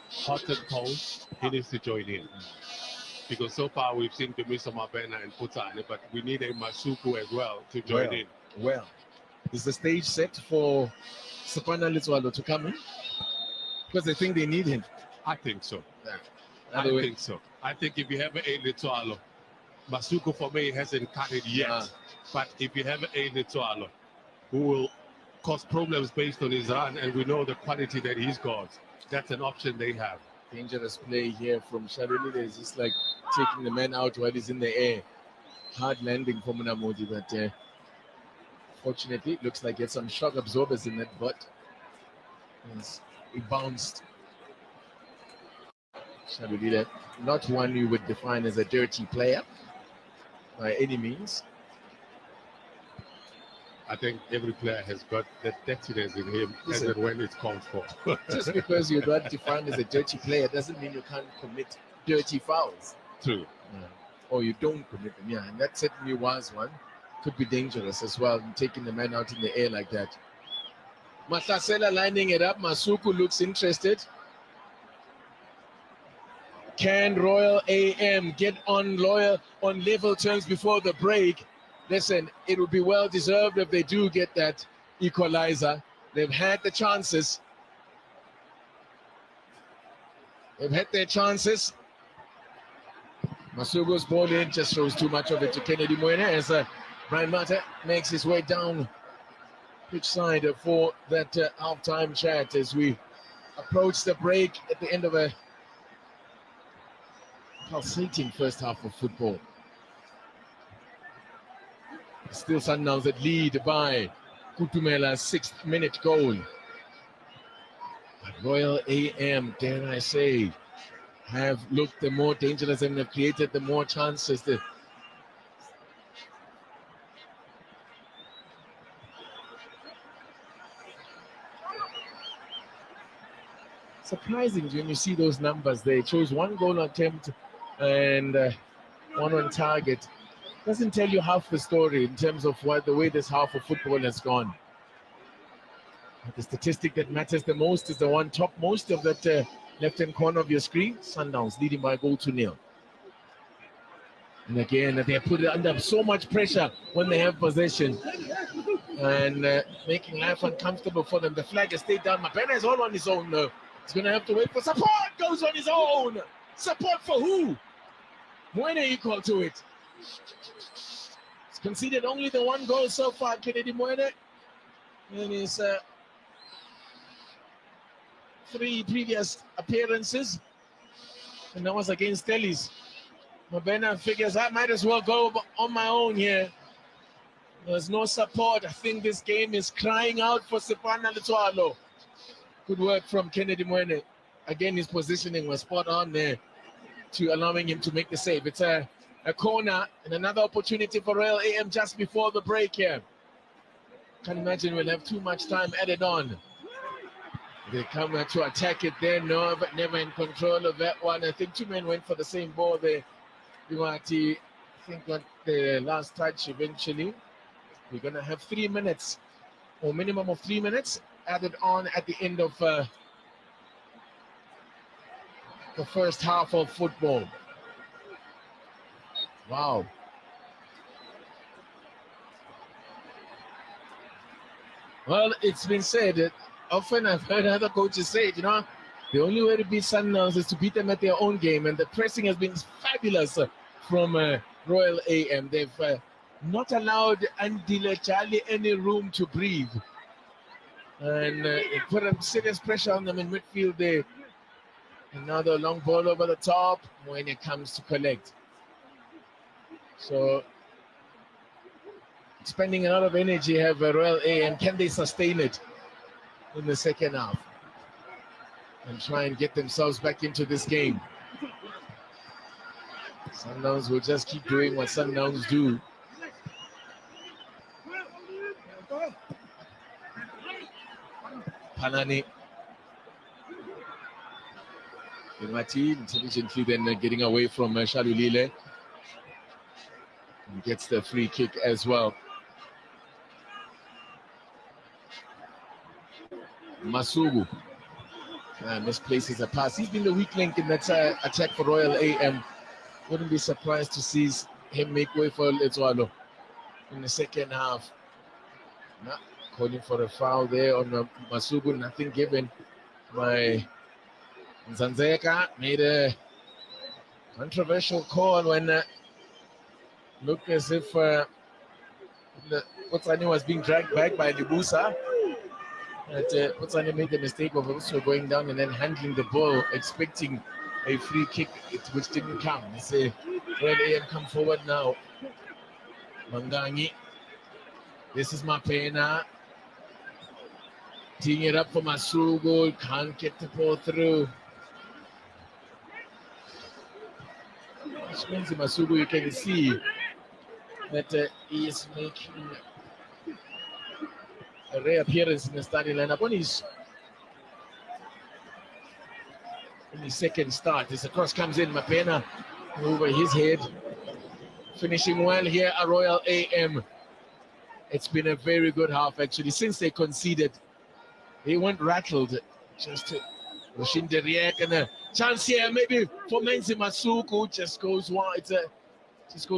hot and cold, he needs to join in. Because so far we've seen Demiso Mabena and Putane, but we need a Masuku as well to join in. Well, is the stage set for Sapana Litwalo to come in? Because they think they need him. I think so. Yeah. I think so. I think if you have a Litwalo, Masuku for me hasn't cut it yet. But if you have a Litwalo who will cause problems based on his run, and we know the quality that he's got, that's an option they have. Dangerous play here from Shalulile. It's just like taking the man out while he's in the air. Hard landing for Munamodi, but fortunately, it looks like he had some shock absorbers in that butt. He bounced. Shalulile, not one you would define as a dirty player by any means. I think every player has got that dirtiness in him as and when it's called for. Just because you're not defined as a dirty player doesn't mean you can't commit dirty fouls. True. Or you don't commit them, and that certainly was one. Could be dangerous as well, taking the man out in the air like that. Matasela lining it up. Masuku looks interested. Can Royal AM get on level terms before the break? Listen, it would be well deserved if they do get that equalizer. They've had the chances. They've had their chances. Masugu's ball in just shows too much of it to Kennedy Moyne as Brian Mata makes his way down pitch side for that halftime chat as we approach the break at the end of a pulsating first half of football. Still Sundowns that lead by Kutumela's 6th minute goal. But Royal AM, dare I say, have looked the more dangerous and have created the more chances. Surprising when you see those numbers. They chose 1 goal attempt and 1 on target. Doesn't tell you half the story in terms of the way this half of football has gone. But the statistic that matters the most is the one topmost of that left-hand corner of your screen. Sundowns leading by a goal to nil. And again, they put it under so much pressure when they have possession and making life uncomfortable for them. The flag has stayed down. Mabena is all on his own though. He's going to have to wait for support. Goes on his own. Support for who? Moyne equal to it. He's conceded only the 1 goal so far, Kennedy Moyne, in his 3 previous appearances. And that was against Tellies. Mabena figures I might as well go on my own here. There's no support. I think this game is crying out for Sepana Litwalo. Good work from Kennedy Moyne. Again, his positioning was spot on there to allowing him to make the save. It's a corner and another opportunity for Royal AM just before the break here. Can't imagine we'll have too much time added on. They come to attack it there, no, but never in control of that one. I think 2 men went for the same ball there. Duarte, I think, got the last touch eventually. We're going to have 3 minutes, or minimum of 3 minutes, added on at the end of the first half of football. Wow. Well, it's been said that often I've heard other coaches say it, the only way to beat Sundowns is to beat them at their own game, and the pressing has been fabulous from Royal AM. They've not allowed Andile Charlie any room to breathe, and it put a serious pressure on them in midfield there. Another long ball over the top when it comes to collect. So, spending a lot of energy have Royal AM. Can they sustain it in the second half and try and get themselves back into this game? Sundowns will just keep doing what Sundowns do. Panani. Mati intelligently then getting away from Shalulile. And gets the free kick as well. Masugu. misplaces a pass. He's been the weak link in that attack for Royal AM. Wouldn't be surprised to see him make way for Letsoalo in the second half. Calling for a foul there on Masuku, nothing given by Nzanzeka. Made a controversial call when looked as if Potsani was being dragged back by Libusa. Potsani made the mistake of also going down and then handling the ball, expecting a free kick, which didn't come. They say, Red AM come forward now. Mangangi. This is Mapena. Teeing it up for Masugu. Can't get the ball through. Which means Masugu, you can see that he is making a rare appearance in the starting lineup on his second start. As the cross comes in, Mapena over his head. Finishing well here at Royal AM. It's been a very good half actually. Since they conceded, they weren't rattled. Just to Roshinde Riek, and a chance here maybe for Menzi Masuku, just goes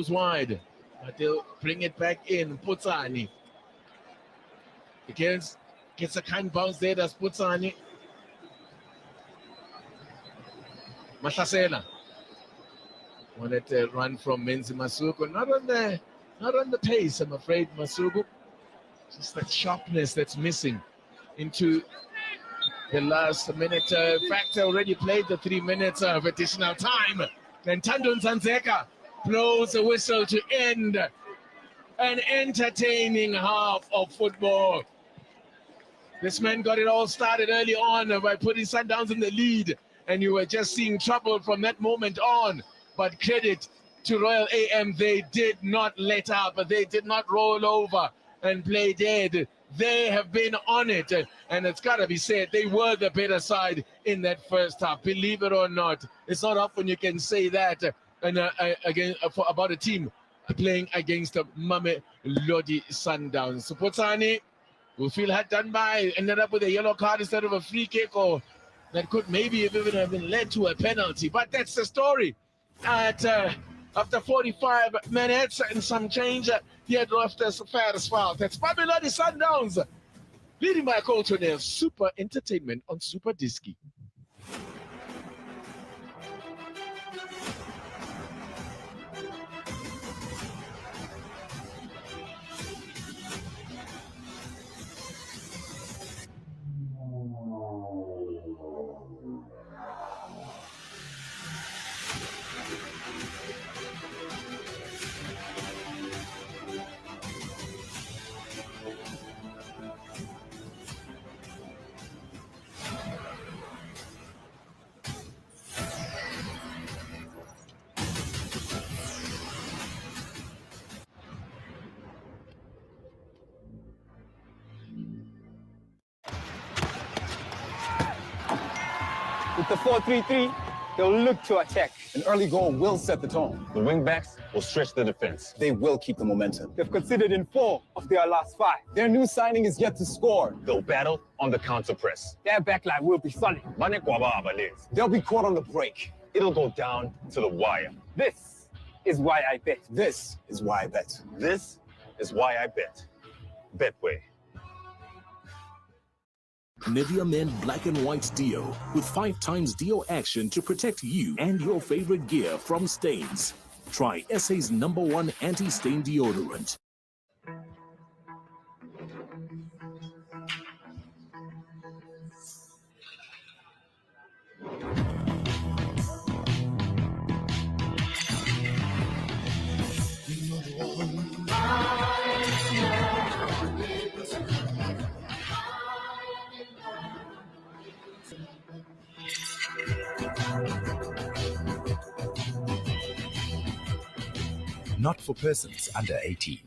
wide. But they'll bring it back in. Potsani gets a kind bounce there. That's Potsani. Mahlasela wanted to run from Menzi Masuku. Not on the pace, I'm afraid, Masuku. Just that sharpness that's missing into the last minute. In fact, I already played the 3 minutes of additional time. Then Tando Nzanzeka blows a whistle to end an entertaining half of football. This man got it all started early on by putting Sundowns in the lead, and you were just seeing trouble from that moment on. But credit to Royal AM, they did not let up, they did not roll over and play dead. They have been on it, and it's got to be said, they were the better side in that first half. Believe it or not, it's not often you can say that about a team playing against Mamelodi Sundowns. So Potsani, who feel had done by, ended up with a yellow card instead of a free kick, or that could maybe even have been led to a penalty. But that's the story. After 45 minutes and some change, he had left us fair as well. That's Mamelodi Sundowns, leading by Coltonel. Super entertainment on Super Disky. With the 4-3-3, they'll look to attack. An early goal will set the tone. The wingbacks will stretch the defense. They will keep the momentum. They've conceded in 4 of their last 5. Their new signing is yet to score. They'll battle on the counter press. Their backline will be solid. They'll be caught on the break. It'll go down to the wire. This is why I bet. This is why I bet. This is why I bet. Betway. Nivea Men Black and White Deo with 5 times Deo action to protect you and your favorite gear from stains. Try SA's #1 anti-stain deodorant. Not for persons under 18.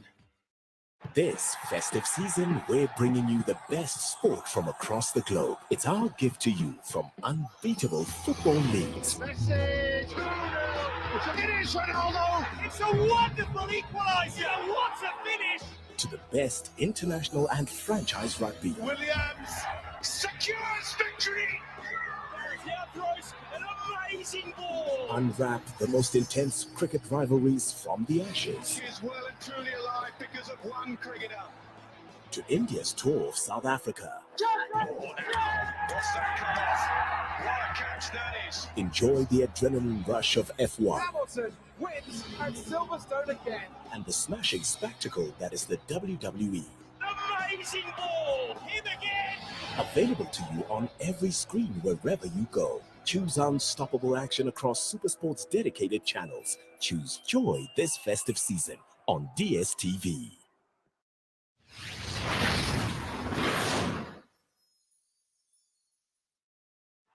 This festive season, we're bringing you the best sport from across the globe. It's our gift to you from unbeatable football leagues. Messi, 2-0. It is Ronaldo. It's a wonderful equaliser. What a finish. To the best international and franchise rugby. Williams secures victory. amazing ball. Unwrap the most intense cricket rivalries from the ashes. She is well and truly alive because of one cricketer. To India's tour of South Africa. What's that come off? What a catch that is. Enjoy the adrenaline rush of F1. Hamilton wins at Silverstone again. And the smashing spectacle that is the WWE. Amazing ball. Him again. Available to you on every screen wherever you go. Choose unstoppable action across Supersport's dedicated channels. Choose joy this festive season on DSTV.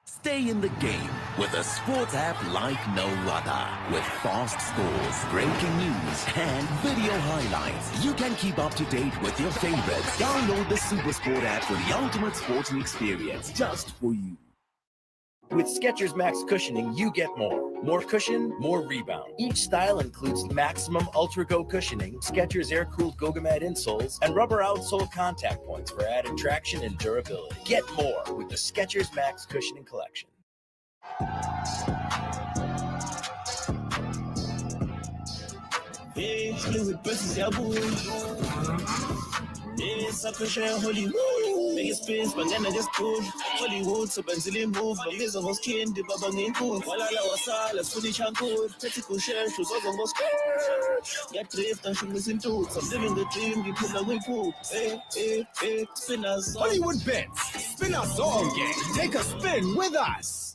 Stay in the game with a sports app like no other. With fast scores, breaking news, and video highlights, you can keep up to date with your favorites. Download the SuperSport app for the ultimate sporting experience just for you. With Skechers Max Cushioning, you get more. More cushion, more rebound. Each style includes maximum Ultra Go cushioning, Skechers air-cooled Gogamad insoles, and rubber outsole contact points for added traction and durability. Get more with the Skechers Max Cushioning Collection. Hey, with buses, Hollywood. Make it spins, but then I just push. Hollywood, so Benzili move. But this is what's kin, the Baba Ninku. Walala Wasa, let's finish Hankur. Tetical share, shoes over most. Get drift and shoot missing tools. I'm living the dream, you pull away pool. Hey, spinners. Hollywood Bets. Spin our song game. Take a spin with us.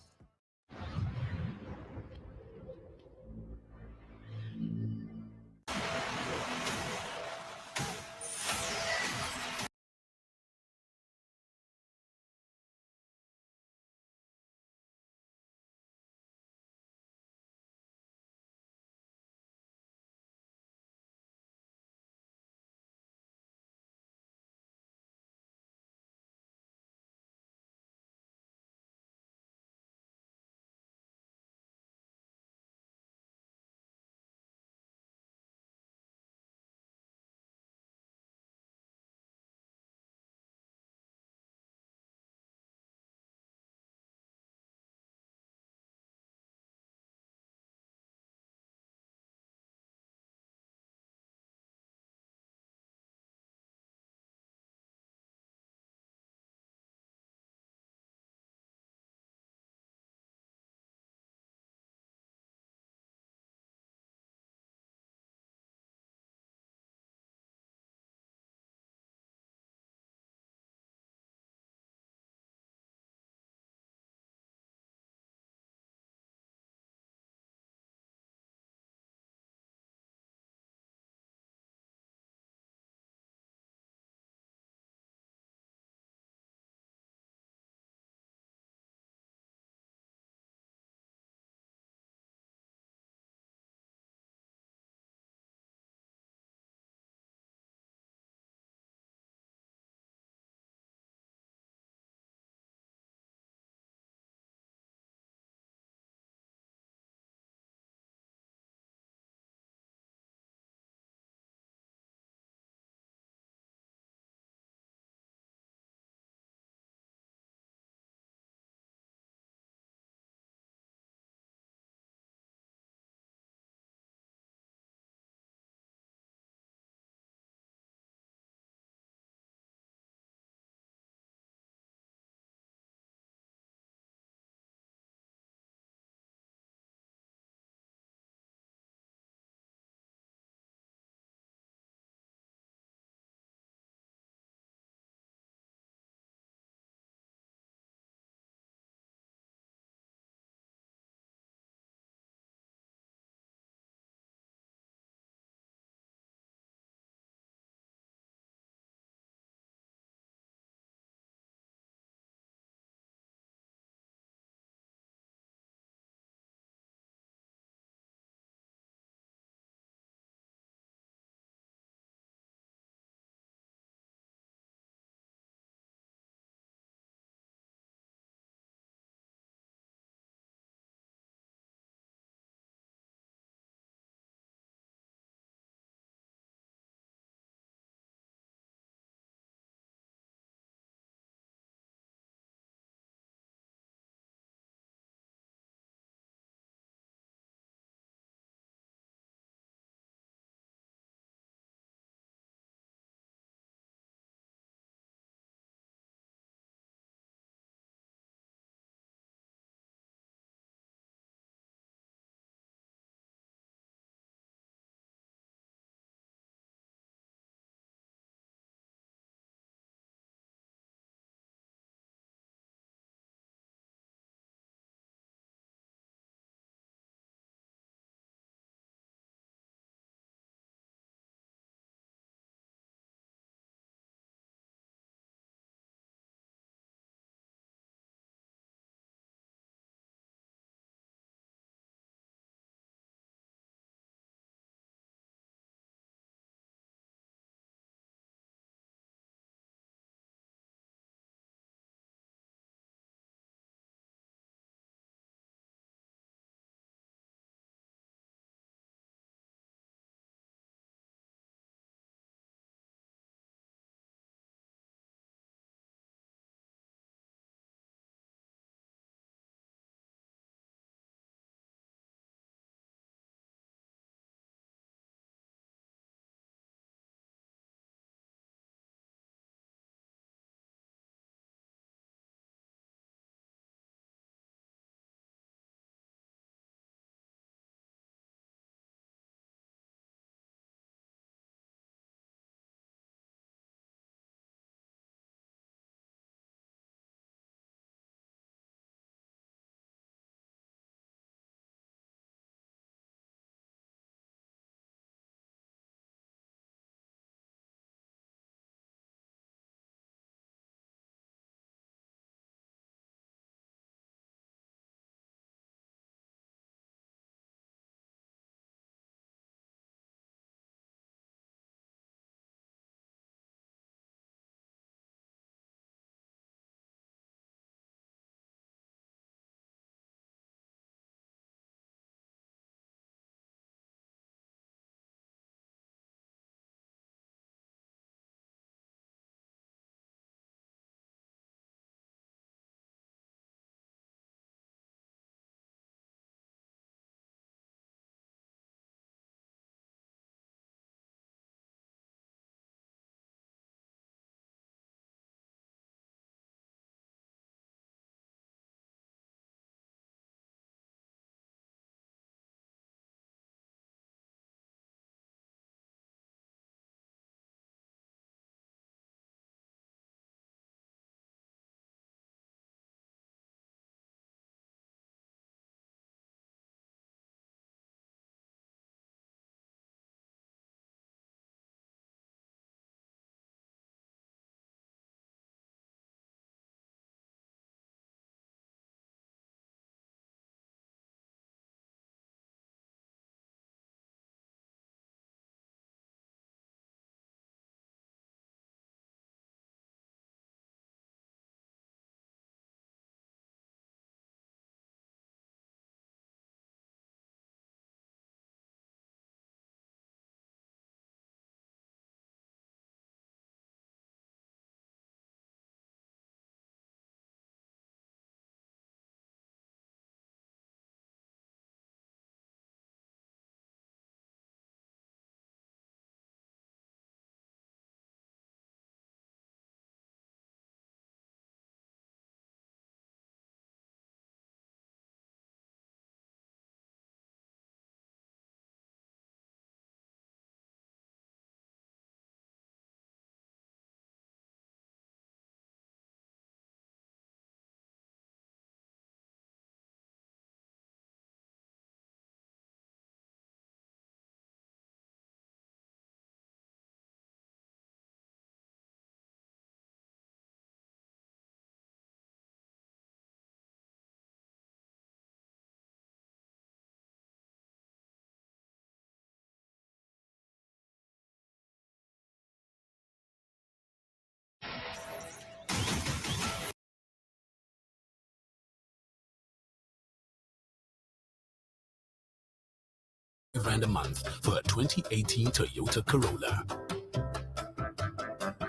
Rand a month for a 2018 Toyota Corolla.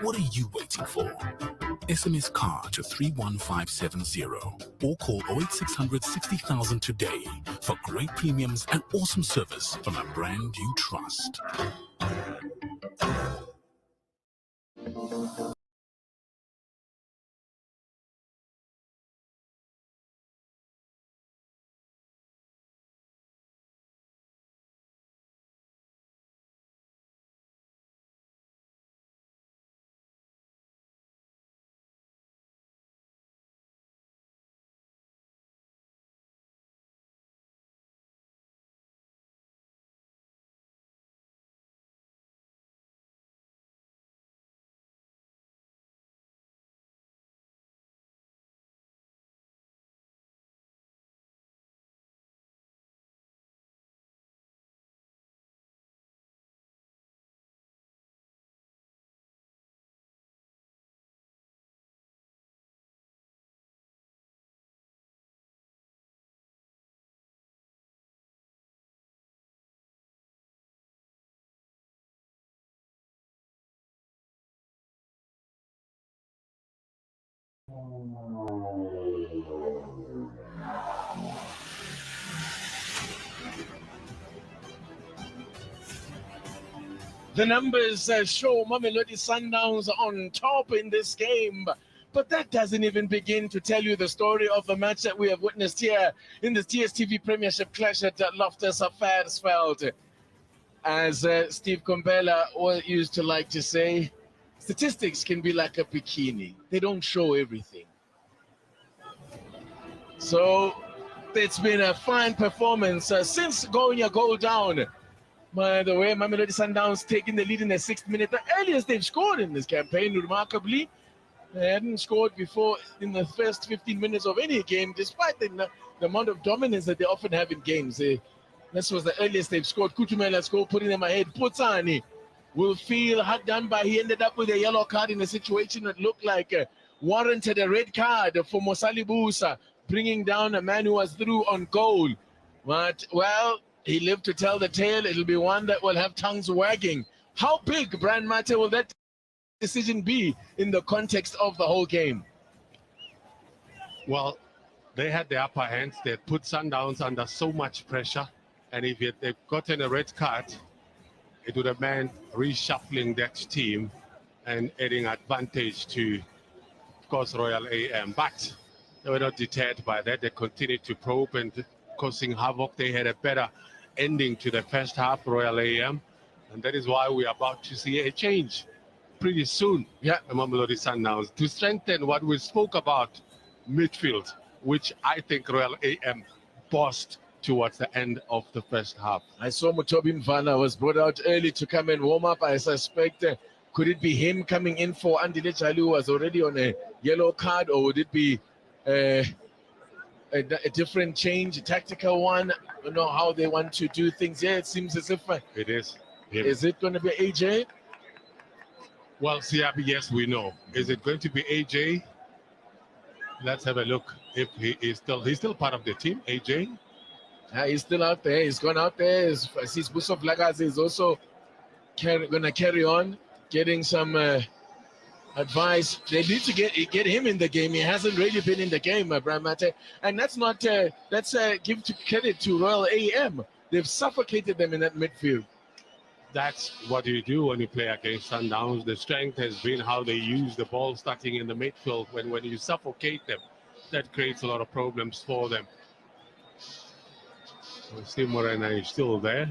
What are you waiting for? SMS car to 31570 or call 08600 60,000 today for great premiums and awesome service from a brand you trust. The numbers show Mamelodi Sundowns on top in this game, but that doesn't even begin to tell you the story of the match that we have witnessed here in the TSTV Premiership clash at Loftus Versfeld. As Steve Komphela used to like to say, statistics can be like a bikini. They don't show everything. So it's been a fine performance since going a goal down. By the way, Mamelodi Sundowns taking the lead in the 6th minute, the earliest they've scored in this campaign, remarkably. They hadn't scored before in the first 15 minutes of any game, despite the amount of dominance that they often have in games. This was the earliest they've scored. Kutumela scored, putting them ahead. Putsani will feel hard done by. He ended up with a yellow card in a situation that looked like warranted a red card for Mosali Busa, bringing down a man who was through on goal. But, well, he lived to tell the tale. It'll be one that will have tongues wagging. How big, Brian Mate, will that decision be in the context of the whole game? Well, they had the upper hand. They put Sundowns under so much pressure. And if they'd gotten a red card, it would have meant reshuffling that team and adding advantage to, of course, Royal AM. But they were not deterred by that. They continued to probe and causing havoc. They had a better ending to the first half, Royal AM, and that is why we are about to see a change pretty soon. Yeah, Mamelodi Sundowns to strengthen what we spoke about, midfield, which I think Royal AM bossed towards the end of the first half. I saw Mutobi Mvala was brought out early to come and warm up. I suspect could it be him coming in for Andile Chalu, who was already on a yellow card, or would it be a different change, a tactical one? I don't know how they want to do things. Yeah, it seems as if it is him. Is it going to be AJ? Well, Siabi, yes, we know. Is it going to be AJ? Let's have a look. If he's still part of the team, AJ. He's still out there. He's gone out there. I see Buso Vlagas is also going to carry on, getting some advice. They need to get him in the game. He hasn't really been in the game, Brian Mate. And that's not, that's give credit to Royal AM. They've suffocated them in that midfield. That's what you do when you play against Sundowns. The strength has been how they use the ball starting in the midfield. When you suffocate them, that creates a lot of problems for them. Steve Morena is still there.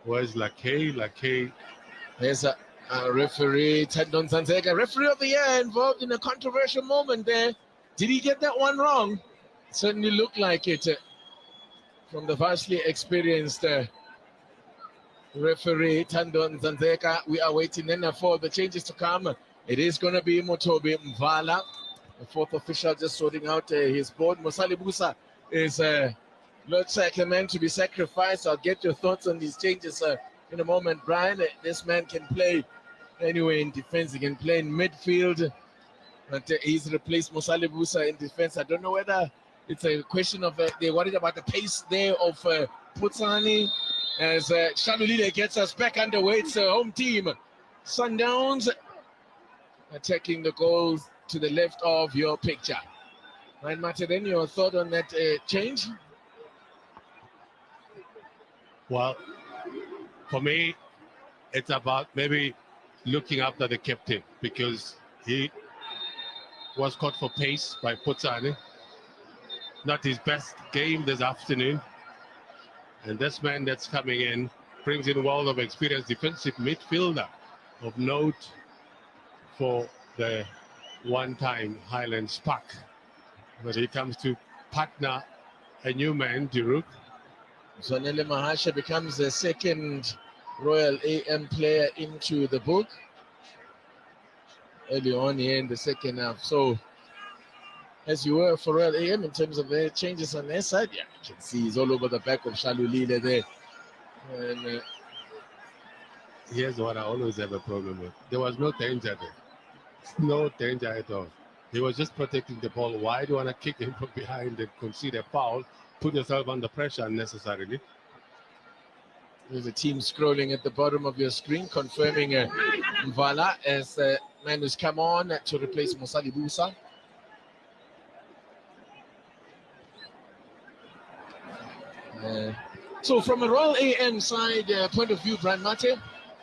Where's Lakay? Lakay. There's a referee, Tandon Zanzega, referee of the year, involved in a controversial moment there. Did he get that one wrong? It certainly looked like it from the vastly experienced referee Tandon Zanzeka. We are waiting then for the changes to come. It is going to be Mutobi Mvala, the fourth official, just sorting out his board. Mosali Busa is looks like a man to be sacrificed. I'll get your thoughts on these changes in a moment, Brian. This man can play anywhere in defense. He can play in midfield, but he's replaced Mosali Busa in defense. I don't know whether it's a question of they're worried about the pace there of Putsani, as Shalulile gets us back underway. It's home team Sundowns attacking the goals to the left of your picture. Ryan Materen, your thought on that change? Well, for me, it's about maybe looking after the captain, because he was caught for pace by Putsane. Not his best game this afternoon. And this man that's coming in brings in a world of experience, defensive midfielder of note for the one-time Highlands Park. But he comes to partner a new man, Diruk. Zonele Mahasha becomes the second Royal AM player into the book early on here in the second half. So, as you were for Royal AM in terms of their changes on their side, yeah, you can see he's all over the back of Shalulile there. And here's what I always have a problem with. There was no danger there. No danger at all. He was just protecting the ball. Why do you want to kick him from behind and concede a foul? Put yourself under pressure unnecessarily. There's a team scrolling at the bottom of your screen, confirming Mvala as the man who's come on to replace Musali Busa. So from a Royal AM side point of view, Brian Mate,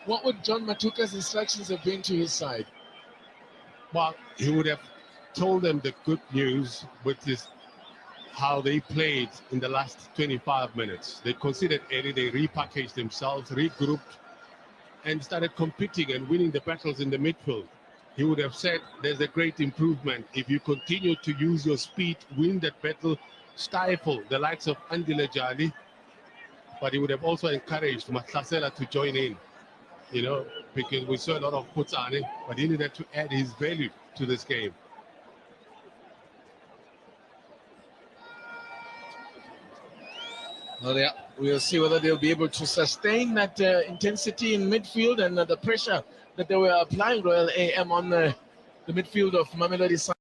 what would John Matuka's instructions have been to his side? Well, he would have told them the good news, which is how they played in the last 25 minutes. They conceded early, they repackaged themselves, regrouped, and started competing and winning the battles in the midfield. He would have said there's a great improvement. If you continue to use your speed, win that battle, stifle the likes of Andile Jali. But he would have also encouraged Matlasela to join in, you know, because we saw a lot of Putsane, but he needed to add his value to this game. Well, yeah, we'll see whether they'll be able to sustain that intensity in midfield and the pressure that they were applying Royal AM on the midfield of Mamelodi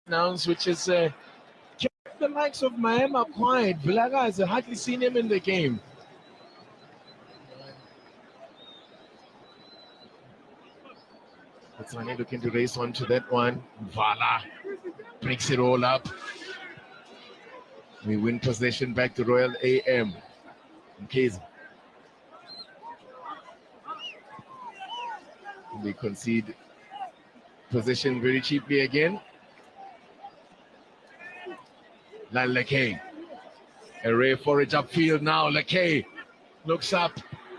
Sundowns, which is kept the likes of Mahema quiet. Vilaga has hardly seen him in the game. It's only looking to race on to that one. Vala breaks it all up. We win possession back to Royal AM. Mkhize. They concede possession very cheaply again. Lan Lekay. A rare forage upfield now. Lekay looks up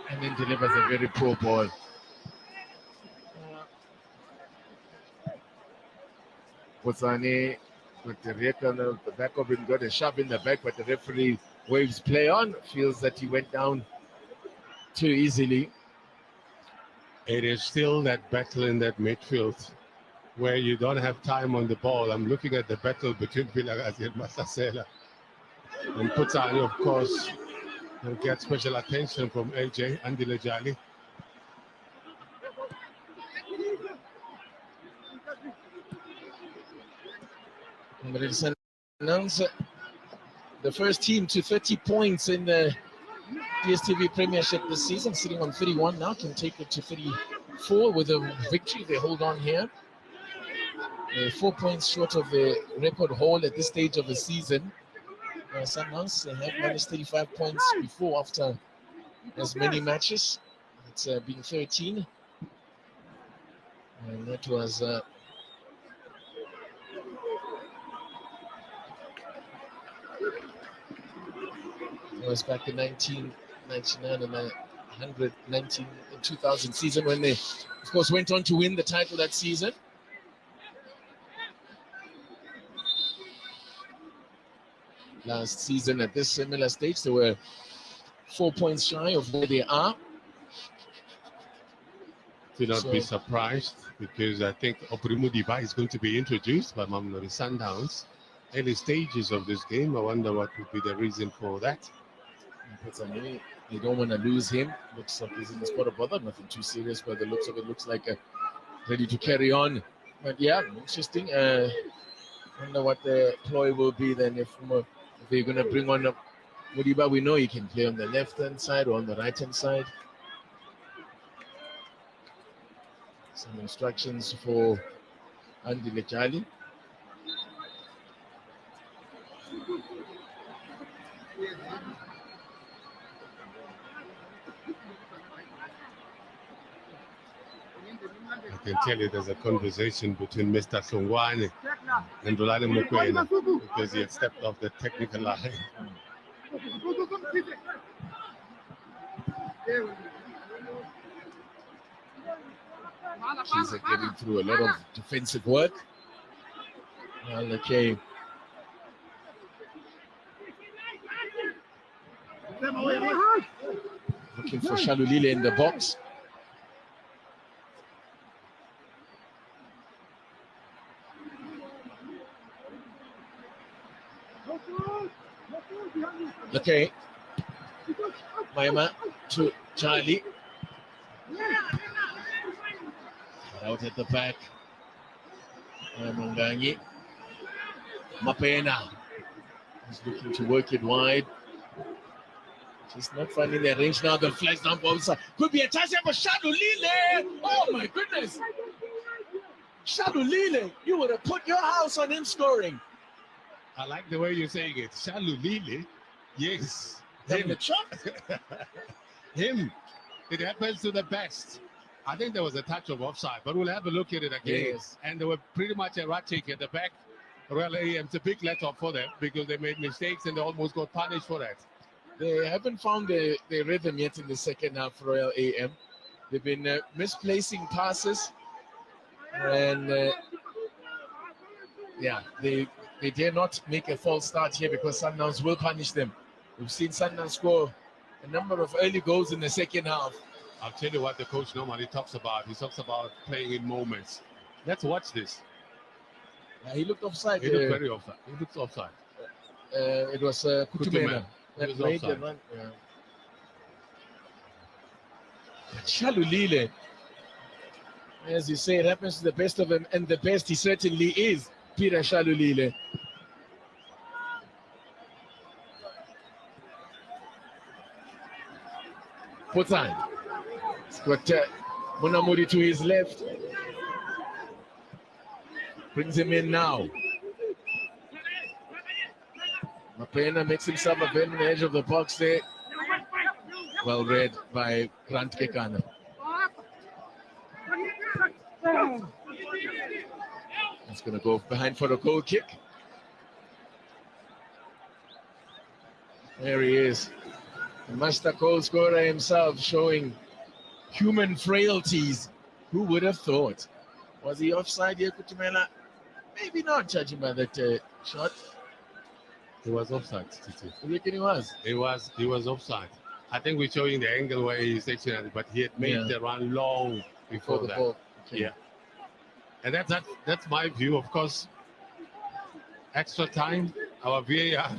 and then delivers a very poor ball. Putsane with the rake on the back of him, got a shove in the back, but the referee waves play on, feels that he went down too easily. It is still that battle in that midfield where you don't have time on the ball. I'm looking at the battle between Vilakazi and Matlasela. And Putsane, of course, will get special attention from AJ Andile Jali. But it's announced the first team to 30 points in the DSTV Premiership this season, sitting on 31 now, can take it to 34 with a victory. They hold on here. 4 points short of the record haul at this stage of the season. Sundowns have managed 35 points before after as many matches. It's been 13. And that was back in 1999 and 119 in 2000 season when they, of course, went on to win the title that season. Last season at this similar stage, they were 4 points shy of where they are. Do not be surprised, because I think Oprimu Diba is going to be introduced by Mamelodi Sundowns. Early stages of this game, I wonder what would be the reason for that. They don't want to lose him. Looks like he's in the spot of bother. Nothing too serious, but the looks of it looks like ready to carry on. But yeah, interesting. Wonder what the ploy will be then if they're going to bring on Modiba, we know he can play on the left-hand side or on the right-hand side. Some instructions for Andy Lejali. I can tell you there's a conversation between Mr. Songwane and Rolani Mokwena because he had stepped off the technical line. She's getting through a lot of defensive work. Okay. Looking for Shalulile in the box. Okay. Maema to Charlie. Out at the back. Mungangi. Mapena. He's looking to work it wide. She's not finding the range now. The flies down both sides. Could be a chance here for Shalulile. Oh my goodness. Shalulile, you would have put your house on him scoring. I like the way you're saying it. Shalulile. Yes. Him. Him. It happens to the best. I think there was a touch of offside, but we'll have a look at it again. Yes. And they were pretty much erratic at the back. Royal AM, it's a big let-off for them because they made mistakes and they almost got punished for that. They haven't found their rhythm yet in the second half, Royal AM. They've been misplacing passes. And yeah, they dare not make a false start here because Sundowns will punish them. We've seen Sundowns score a number of early goals in the second half. I'll tell you what the coach normally talks about. He talks about playing in moments. Let's watch this. He looked offside. He looked very offside. He looked offside. It was Kutumena that made the run. Yeah. But Shalulile, as you say, it happens to the best of them, and the best he certainly is, Peter Shalulile. Potan. He's got Munamudi to his left. Brings him in now. Mapena makes himself available on the edge of the box there. Well read by Grant Kekana. It's going to go behind for a goal kick. There he is. The master goal scorer himself showing human frailties. Who would have thought? Was he offside here, Kutumela? Maybe not, judging by that shot. He was offside, Titi. You reckon he was? He was offside. I think we're showing the angle where he's sectioned, but he had made the run long before the that. ball. Okay. Yeah. And that's my view. Of course, extra time, our VAR.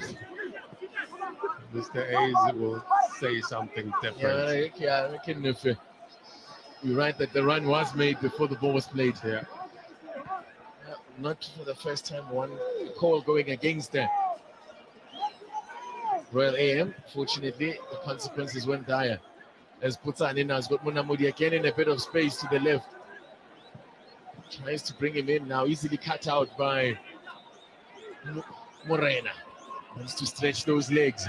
Mr. Hayes will say something different. Yeah, I reckon if you're right that the run was made before the ball was played. Yeah. Not for the first time, one call going against them. Royal AM, fortunately, the consequences went dire. As Putanina has got Munamudi again in a bit of space to the left. Tries to bring him in now, easily cut out by Morena. Wants to stretch those legs.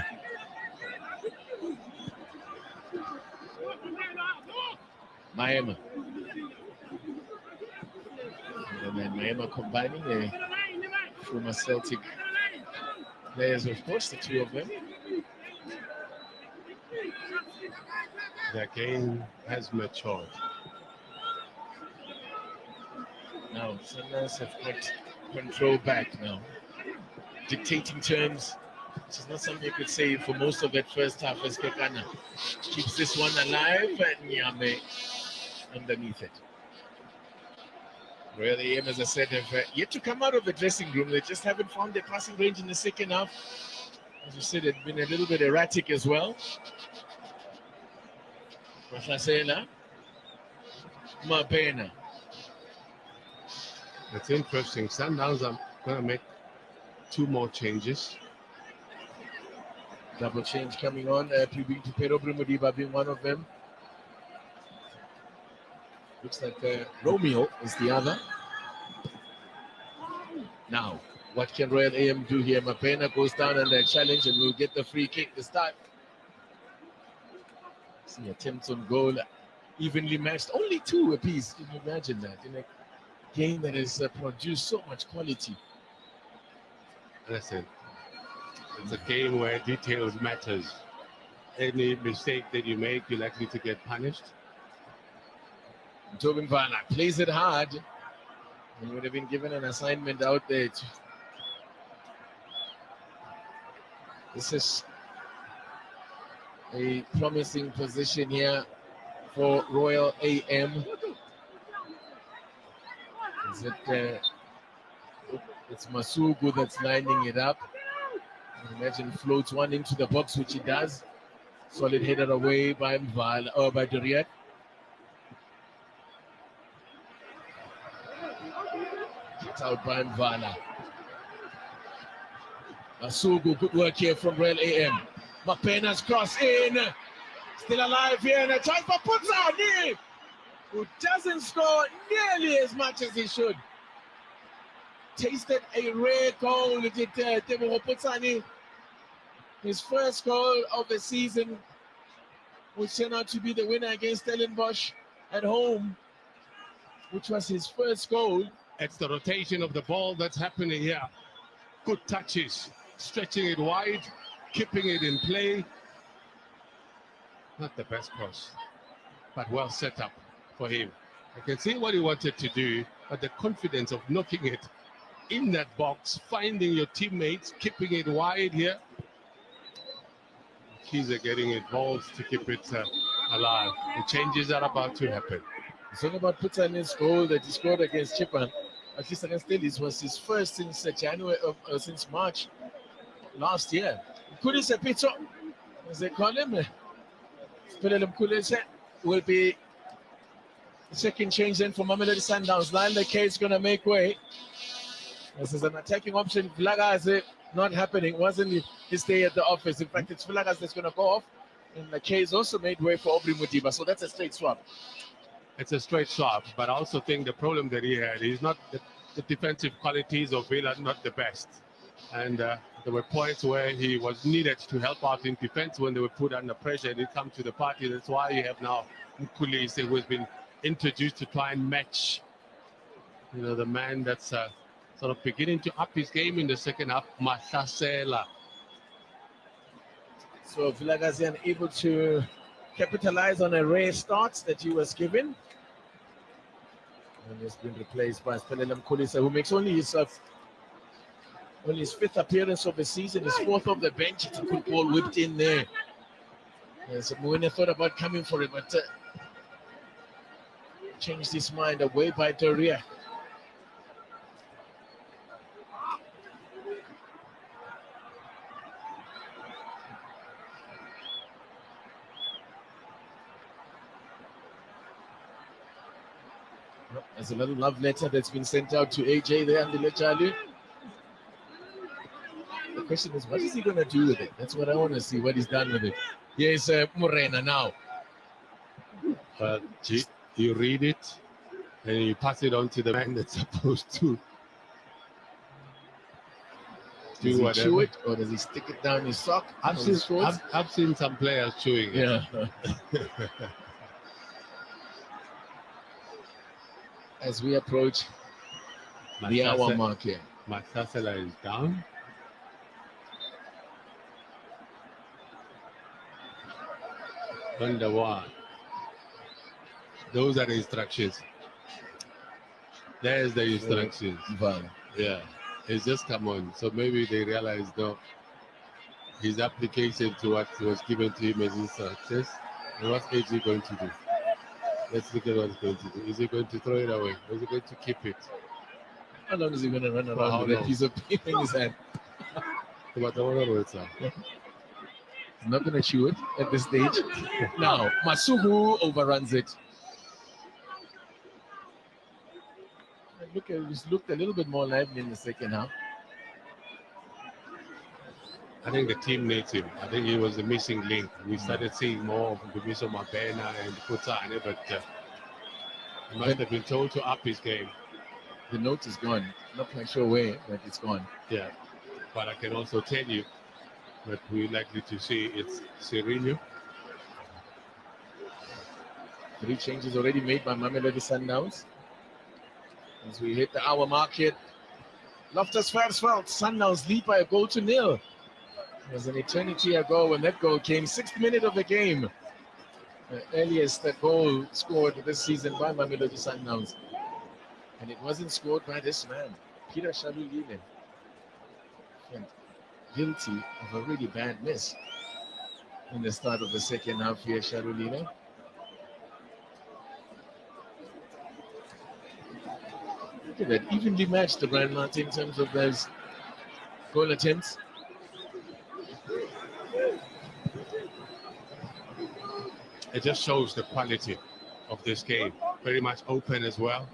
Maema. And then Maema combining former Celtic players, of course, the two of them. The game has matured. Now, Sundowns have got control back now. Dictating terms, which is not something you could say for most of that first half as Kekana keeps this one alive and Nyame underneath it. Royal AM, as I said, have yet to come out of the dressing room. They just haven't found their passing range in the second half. As you said, it's been a little bit erratic as well. Mahlasela, Mapena. It's interesting. Sundowns are going to make two more changes. Double change coming on. Pero Brimudiba being one of them. Looks like Romeo is the other. Now, what can Royal AM do here? Mapena goes down and challenge and will get the free kick to start. See attempts on goal, evenly matched. Only 2 apiece. Can you imagine that? In a game that has produced so much quality. Listen, it's a game where details matters. Any mistake that you make, you're likely to get punished. Tobin Varna plays it hard. He would have been given an assignment out there. This is a promising position here for Royal AM. Is it? It's Masugu that's lining it up. Imagine floats one into the box, which he does. Solid headed away by Mvala or by Duriat. It's out by Mvala. Masugu, good work here from Royal AM. Mapena's cross in. Still alive here, and a chance for Putsani, who doesn't score nearly as much as he should. Tasted a rare goal, did Teboho Putsani. His first goal of the season, which turned out to be the winner against Stellenbosch at home, which was his first goal. It's the rotation of the ball that's happening here. Good touches, stretching it wide, keeping it in play. Not the best cross, but well set up for him. I can see what he wanted to do, but the confidence of knocking it in that box, finding your teammates, keeping it wide here. Keys are getting involved to keep it alive. The changes are about to happen. It's all about Putsani's goal that he scored against Chipan. At least against Lilies was his first since since March last year. Kulise Pito, as they call him, Spelelum Kulise will be the second change then for Mamelodi Sundowns. Lyle K is going to make way. This is an attacking option. Vlagas not happening. Wasn't his day at the office. In fact, it's Vlagas that's going to go off. And the K is also made way for Aubrey Mudiba. So that's a straight swap. It's a straight swap, but I also think the problem that he had is not the defensive qualities of Villa, not the best. And there were points where he was needed to help out in defense when they were put under pressure and it come to the party. That's why you have now Mkulise, who has been introduced to try and match, the man that's sort of beginning to up his game in the second half, Mahlasela. So Vilagazian able to capitalize on a rare start that he was given. And he's been replaced by Spelelum Kulisa, who makes only his 5th appearance of the season, his 4th of the bench. It's a good ball whipped in there. So Mwene thought about coming for it, but changed his mind away by Doria. There's a little love letter that's been sent out to AJ there, and Charlie. The question is, what is he going to do with it? That's what I want to see, what he's done with it. Here's Morena now. You read it, and you pass it on to the man that's supposed to do whatever. Does he chew it, or does he stick it down his sock? I've seen some players chewing it. Yeah. As we approach the hour mark here. Matasela is down. Under one. Those are the instructions. There's the instructions. Yeah, it's just come on. So maybe they realize, no, his application to what was given to him as instructions. And what is he going to do? Let's look at what he's going to do. Is he going to throw it away? Or is he going to keep it? How long is he going to run around with a piece of paper in his hand? He's not going to chew it at this stage. Now, Masugu overruns it. Look, it looked a little bit more lively in the second half. I think the team needs him. I think he was the missing link. We started seeing more of Dumiso Mabena and Kutane, but he must have been told to up his game. The note is gone. Not quite sure where, but it's gone. Yeah, but I can also tell you that we're likely to see it's Serino. 3 changes already made by Mamelodi Sundowns. As we hit the hour mark here, Loftus Versfeld, Sundowns lead by a goal to nil. It was an eternity ago when that goal came, 6th minute of the game. The earliest goal scored this season by Mamelodi Sundowns. And it wasn't scored by this man, Peter Shalulile. Guilty of a really bad miss in the start of the second half here, Shalulile. Look at that, evenly matched the Brian Martin in terms of those goal attempts. It just shows the quality of this game. Very much open as well.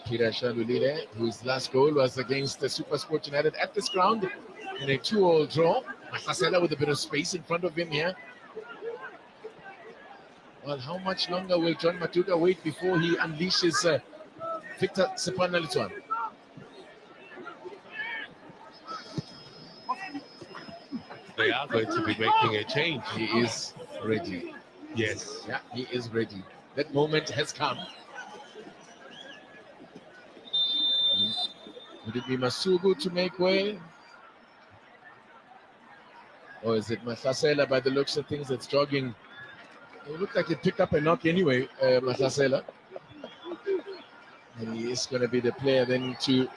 Peter Shalulile, whose last goal was against the SuperSport United at this ground in a 2-2 draw. Mahlasela with a bit of space in front of him here. Well, how much longer will John Matuka wait before he unleashes Victor Sepana Lituan? They are going to be making a change. He is ready. Yes. Yeah, he is ready. That moment has come. Would it be Masugu to make way? Or is it Mahlasela by the looks of things that's jogging? It looked like it picked up a knock anyway, Mahlasela. And he is going to be the player then to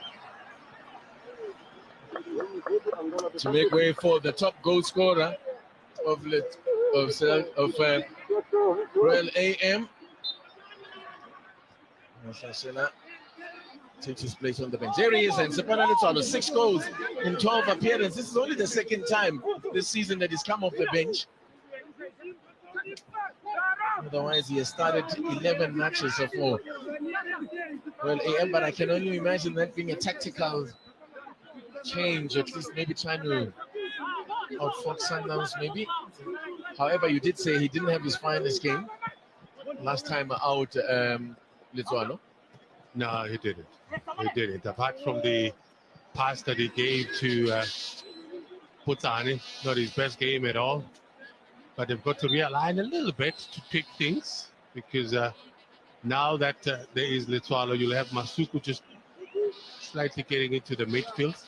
make way for the top goal scorer of Royal AM. Mahlasela takes his place on the bench. There he is, and Sepana Letsalo, 6 goals in 12 appearances. This is only the second time this season that he's come off the bench. Otherwise, he has started 11 matches for Royal AM, but I can only imagine that being a tactical change, at least maybe trying to outfox Sundowns maybe. However, you did say he didn't have his finest game last time out, Letsalo. No, he didn't. He didn't. Apart from the pass that he gave to Putani, not his best game at all. But they've got to realign a little bit to pick things, because now that there is Letsalo, you'll have Masuku just slightly getting into the midfield.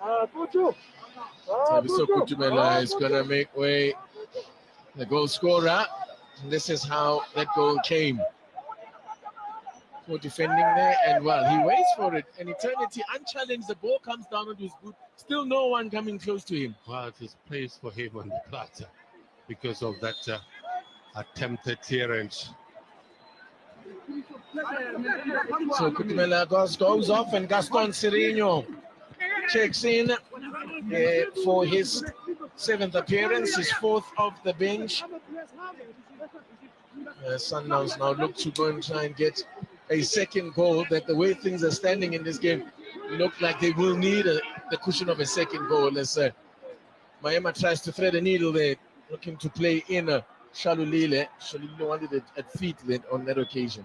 Thabiso Kutumela is going to make way the goal scorer. And this is how that goal came. For defending there, and well, he waits for it. An eternity unchallenged, the ball comes down onto his boot. Still no one coming close to him. Well, it is placed for him on the platter because of that attempted clearance. So Kutumela goes off, and Gaston Serino checks in for his 7th appearance, his 4th off the bench. Sundowns now look to go and try and get a second goal. That the way things are standing in this game, look like they will need the cushion of a second goal as Mayema tries to thread a needle there, looking to play in Shalulile. Shalulile wanted it at feet then on that occasion.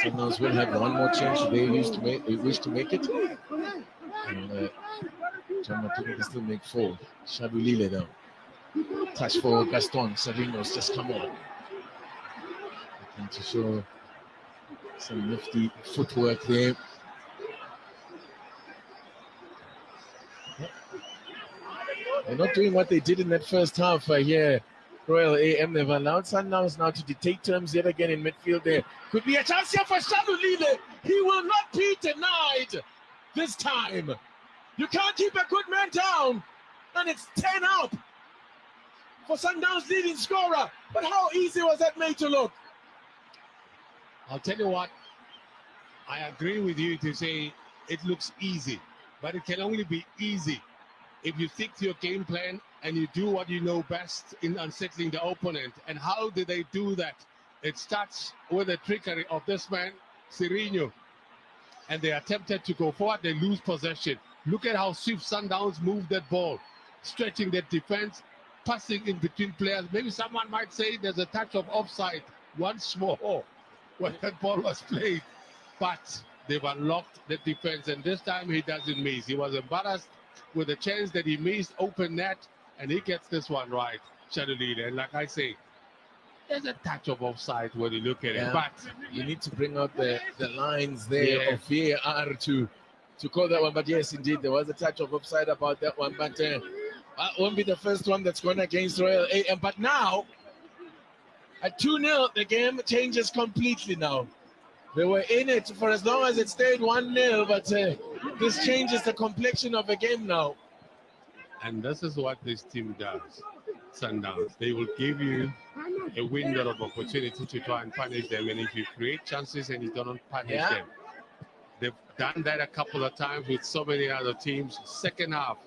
Sundowns will have one more change. They wish to make it. And John Matuka can still make 4. Shalulile now. Touch for Gaston. Serino's just come on. Looking to show some nifty footwork there. They're not doing what they did in that first half here. Royal AM, they've allowed Sundowns now to dictate terms yet again in midfield there. Could be a chance here for Shalulile. He will not be denied this time. You can't keep a good man down. And it's 10 up for Sundowns leading scorer. But how easy was that made to look? I'll tell you what, I agree with you to say it looks easy, but it can only be easy if you stick to your game plan and you do what you know best in unsettling the opponent. And how did they do that? It starts with the trickery of this man, Sirino. And they attempted to go forward, they lose possession. Look at how swift Sundowns moved that ball, stretching their defense, passing in between players. Maybe someone might say there's a touch of offside once more when that ball was played. But they've unlocked the defense, and this time he doesn't miss. He was embarrassed with the chance that he missed open net, and he gets this one right, Shadolile. And like I say, there's a touch of offside when you look at it, but you need to bring out the lines there of VAR to call that one. But yes, indeed, there was a touch of offside about that one, but that won't be the first one that's gone against Royal AM. But now, at 2-0, the game changes completely now. They were in it for as long as it stayed 1-0, but this changes the complexion of the game now. And this is what this team does, Sundowns. They will give you a window of opportunity to try and punish them. And if you create chances and you don't punish them, they've done that a couple of times with so many other teams. Second half,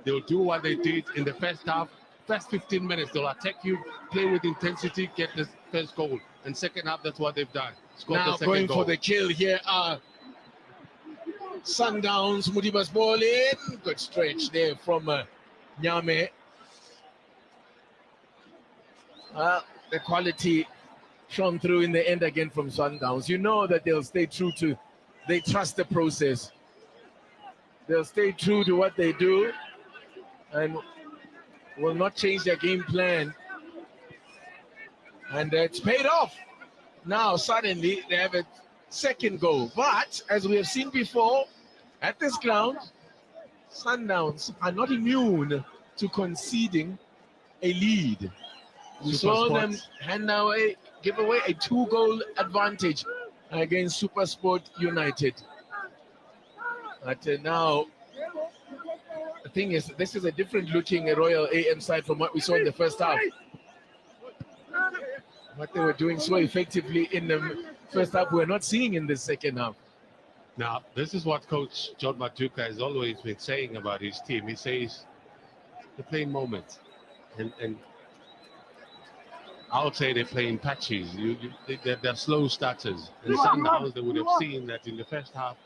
they'll do what they did in the first half. First 15 minutes, they'll attack you, play with intensity, get the first goal. And second half, that's what they've done. Scored Now the second going goal. for the kill here are Sundowns. Mudiba's ball in. Good stretch there from Nyame. The quality shone through in the end again from Sundowns. You know that they'll stay true to, they trust the process. They'll stay true to what they do and will not change their game plan. And it's paid off. Now suddenly they have a second goal. But as we have seen before, at this ground, Sundowns are not immune to conceding a lead. We saw them give away a 2-goal advantage against SuperSport United. But now, the thing is, this is a different looking Royal AM side from what we saw in the first half. What they were doing so effectively in the first half, we're not seeing in the second half. Now, this is what Coach John Matuka has always been saying about his team. He says, they play in moments. And I would say they play in patches. They're slow starters. And Sundowns, they would have seen that in the first half,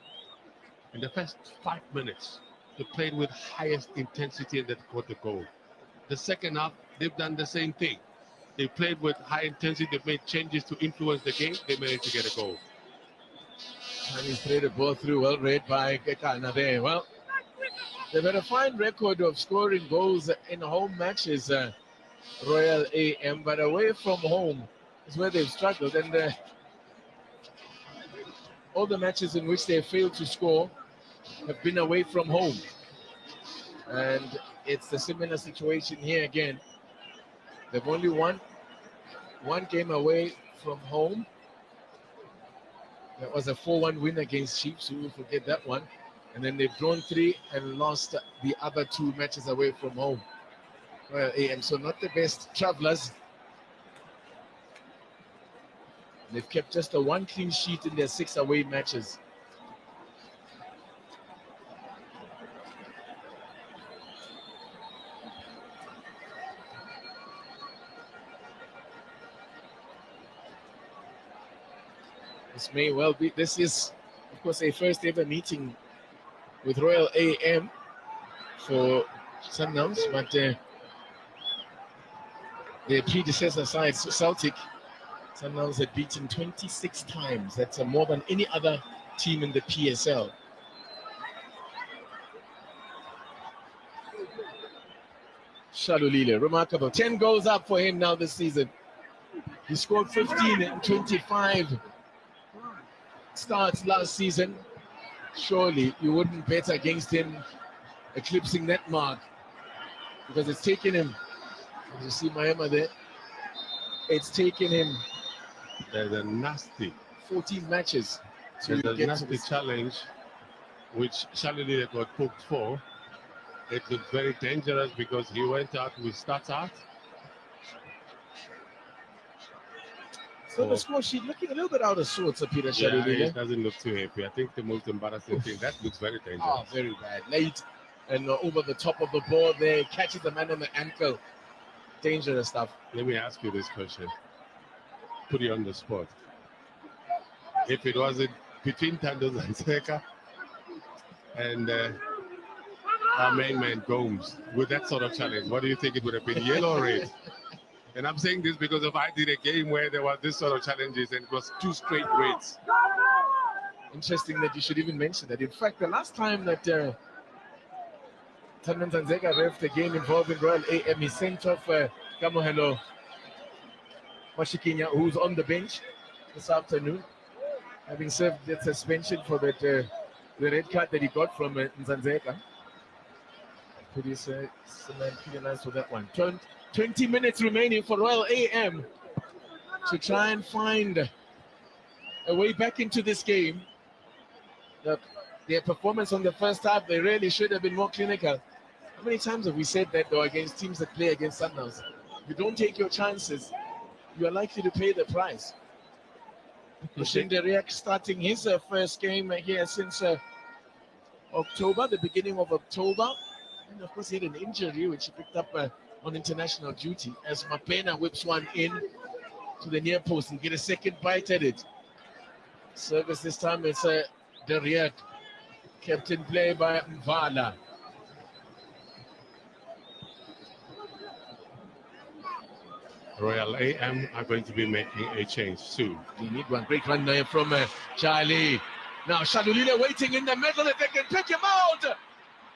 in the first 5 minutes, they played with highest intensity and they got the goal. The second half, they've done the same thing. They played with high intensity. They made changes to influence the game. They managed to get a goal. And he's played the ball through, well read by Ketana there. Well, they've had a fine record of scoring goals in home matches, Royal AM, but away from home is where they've struggled. And all the matches in which they failed to score have been away from home. And it's the similar situation here again. They've only won one game away from home. That was a 4-1 win against Chiefs, who will forget that one. And then they've drawn 3 and lost the other 2 matches away from home. Well, AM, so not the best travelers. They've kept just a 1 clean sheet in their 6 away matches. This may well be, this is, of course, a first ever meeting with Royal AM for Sundowns, but their predecessor side, Celtic, Sundowns had beaten 26 times. That's more than any other team in the PSL. Shadolile, remarkable. 10 goals up for him now this season. He scored 15 in 25 starts last season. Surely you wouldn't bet against him eclipsing that mark, because it's taken him, as you see Mahema there, it's taken him There's a nasty 14 matches to There's a get nasty to this challenge which Shadolile got booked for. It looked very dangerous because he went out with Statsart So the score sheet looking a little bit out of sorts, Peter Yeah, Shalulile. it doesn't look too happy. I think the most embarrassing thing, that looks very dangerous. Oh, very bad. Late and over the top of the board there, catches the man on the ankle. Dangerous stuff. Let me ask you this question. Put you on the spot. If it wasn't between Thando Nzanzeka and our main man Gomes with that sort of challenge, what do you think it would have been, yellow or red? And I'm saying this because I did a game where there was this sort of challenges and it was 2 straight reds. Interesting that you should even mention that. In fact, the last time that Thando Nzanzeka ref the game involving Royal AM, he sent off Kamohelo Washikinya, who's on the bench this afternoon, having served that suspension for that the red card that he got from Nzanzeka. Pretty nice for that one. 20 minutes remaining for Royal AM to try and find a way back into this game. Their performance on the first half, they really should have been more clinical. How many times have we said that, though, against teams that play against Sundowns? If you don't take your chances, you are likely to pay the price. Kushinda Riak starting his first game here since October, the beginning of October. And of course, he had an injury which he picked up on international duty as Mapena whips one in to the near post and get a second bite at it. Service this time it's Deriak, kept in play by Mvala. Royal AM are going to be making a change soon. We need one great run there from Charlie. Now Shalulile waiting in the middle if they can pick him out.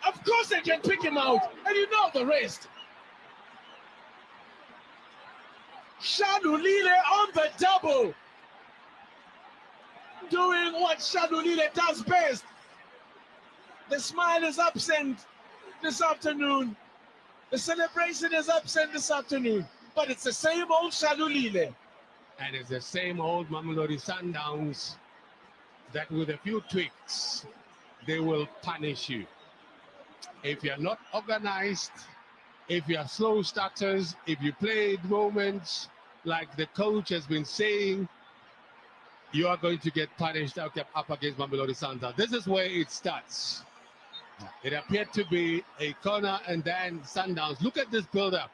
Of course they can pick him out, and you know the rest. Shalulile on the double. Doing what Shalulile does best. The smile is absent this afternoon. The celebration is absent this afternoon. But it's the same old Shalulile. And it's the same old Mamelodi Sundowns that with a few tweaks, they will punish you. If you're not organized, if you're slow starters, if you play moments like the coach has been saying, you are going to get punished up against Mamelodi Sundowns. This is where it starts. It appeared to be a corner and then Sundowns. Look at this build-up.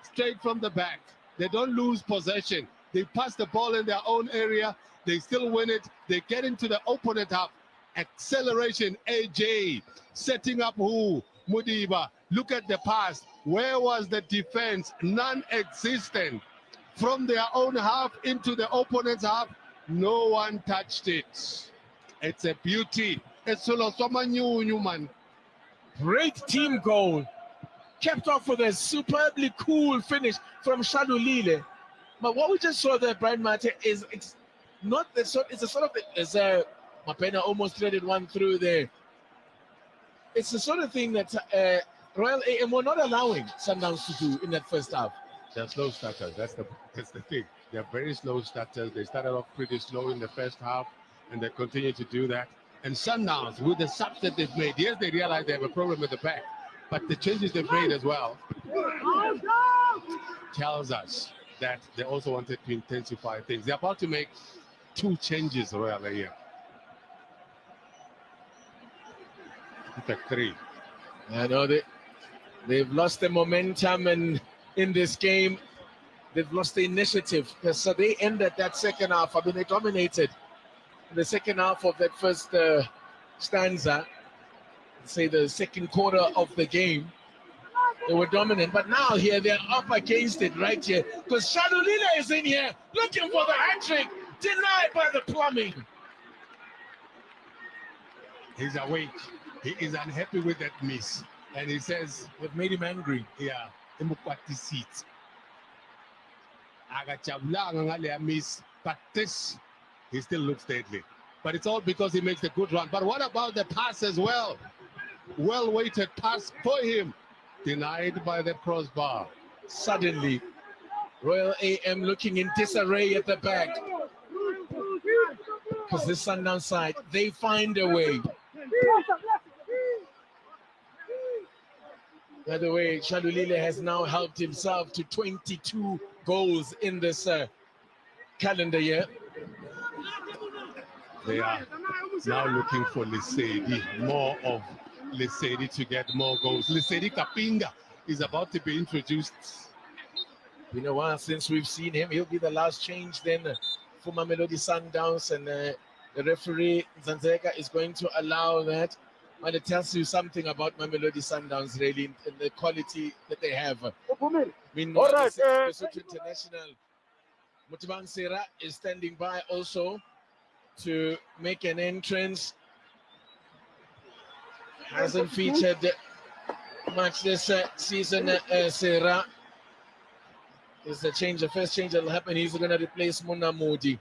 Straight from the back. They don't lose possession. They pass the ball in their own area. They still win it. They get into the opponent half. Acceleration, AJ. Setting up who? Mudiba. Look at the pass. Where was the defense? Non-existent. From their own half into the opponent's half, no one touched it. It's a beauty. It's man. Great team goal. Kept off with a superbly cool finish from Shalulile. But what we just saw there, Brian Mate, is it's not the sort. It's a sort of as Mapena almost threaded one through there. It's the sort of thing that Royal AM were not allowing Sundowns to do in that first half. They're slow starters. That's the thing. They're very slow starters. They started off pretty slow in the first half, and they continue to do that. And Sundowns, with the subs that they've made, yes, they realize they have a problem at the back. But the changes they've made as well tells us that they also wanted to intensify things. They're about to make 2 changes, Royal AM. In fact, 3. I know they've lost the momentum and in this game. They've lost the initiative. So they ended that second half. I mean, they dominated the second half of that first stanza. Say the second quarter of the game, they were dominant, but now here they're up against it right here because Shalulile is in here looking for the hat-trick, denied by the plumbing. He's awake. He is unhappy with that miss, and he says it made him angry. Yeah, miss, but this he still looks deadly. But it's all because he makes a good run. But what about the pass as well? Well-weighted pass for him. Denied by the crossbar. Suddenly, Royal AM looking in disarray at the back. Because this Sundown side, they find a way. By the way, Shalulile has now helped himself to 22 goals in this calendar year. They are now looking for Lesedi, more of Lesedi to get more goals. Lesedi Kapinga is about to be introduced. Been a while since we've seen him. He'll be the last change then for Mamelodi Sundowns, and the referee Zanzeka is going to allow that. And it tells you something about Mamelodi Sundowns, really, and the quality that they have. Meanwhile, Lesotho International Mutibang Sera is standing by also to make an entrance. Hasn't featured much this season. Sera is the change. The first change that will happen. He's going to replace Muna Modi.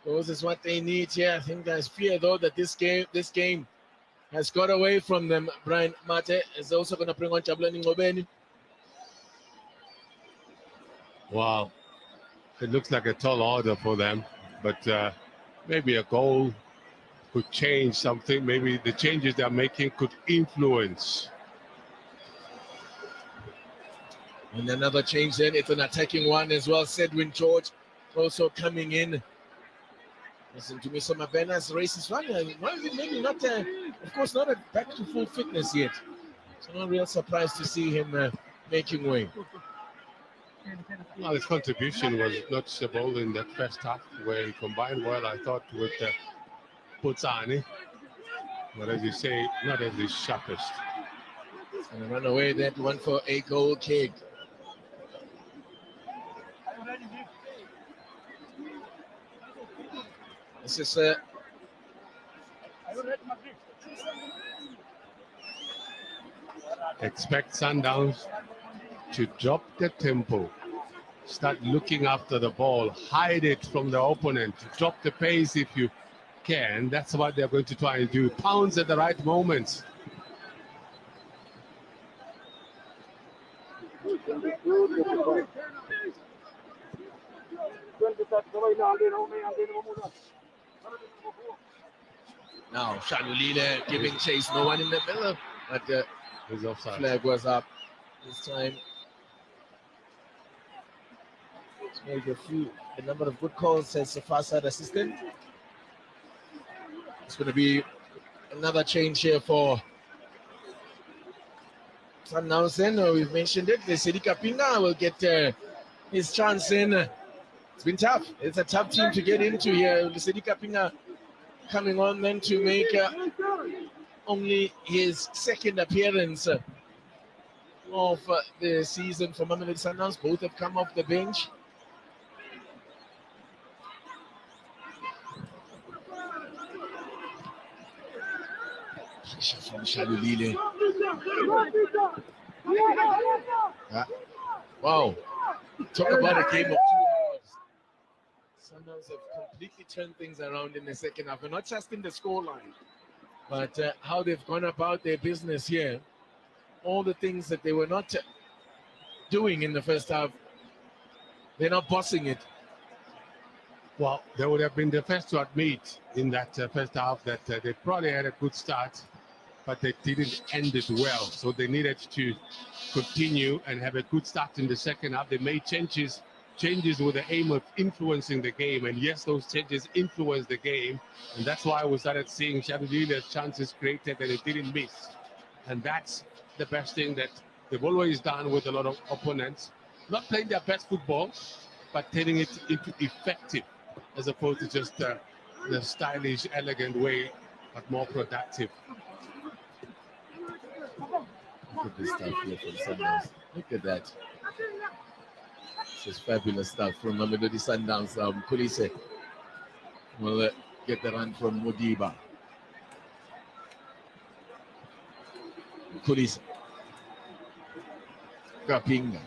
Those is what they need here. I think there's fear though that this game has got away from them. Brian Mate is also going to bring on Jabulani Ngobeni. Wow, it looks like a tall order for them, but maybe a goal could change something. Maybe the changes they're making could influence. And another change then, it's an attacking one as well. Sedwin George also coming in. Listen to me, so Mabena's race is running. Maybe not, of course, not back to full fitness yet. So no real surprise to see him making way. Well, his contribution was noticeable in that first half where he combined well, I thought, with Putsani. But as you say, not at his sharpest. And run away that one for a goal kick. This is expect Sundowns to drop the tempo, start looking after the ball, hide it from the opponent, drop the pace if you can. That's what they're going to try and do. Pounce at the right moments. Now Shalulile giving chase, no one in the middle, but the flag was up this time. It's made a number of good calls as a far side assistant. It's going to be another change here for Sundowns. Then we've mentioned it. The Lesedi Kapinga will get his chance in. It's been tough. It's a tough team to get into here. The Lesedi Kapinga coming on then to make only his second appearance of the season for Mamelodi Sundowns. Both have come off the bench. From Shalulile. Wow. Talk about a game of two halves. Sundowns have completely turned things around in the second half, and not just in the scoreline, but how they've gone about their business here. All the things that they were not doing in the first half, they're not bossing it. Well, they would have been the first to admit in that first half that they probably had a good start, but they didn't end it well. So they needed to continue and have a good start in the second half. They made changes with the aim of influencing the game. And yes, those changes influenced the game. And that's why we started seeing Shadulile's chances created and it didn't miss. And that's the best thing that they've always done with a lot of opponents. Not playing their best football, but turning it into effective, as opposed to just the stylish, elegant way, but more productive. Look at this stuff here from Sundowns. Look at that. This is fabulous stuff from Mamelodi Sundowns. Kulise will get the run from Modiba. Kulise. Kapinga.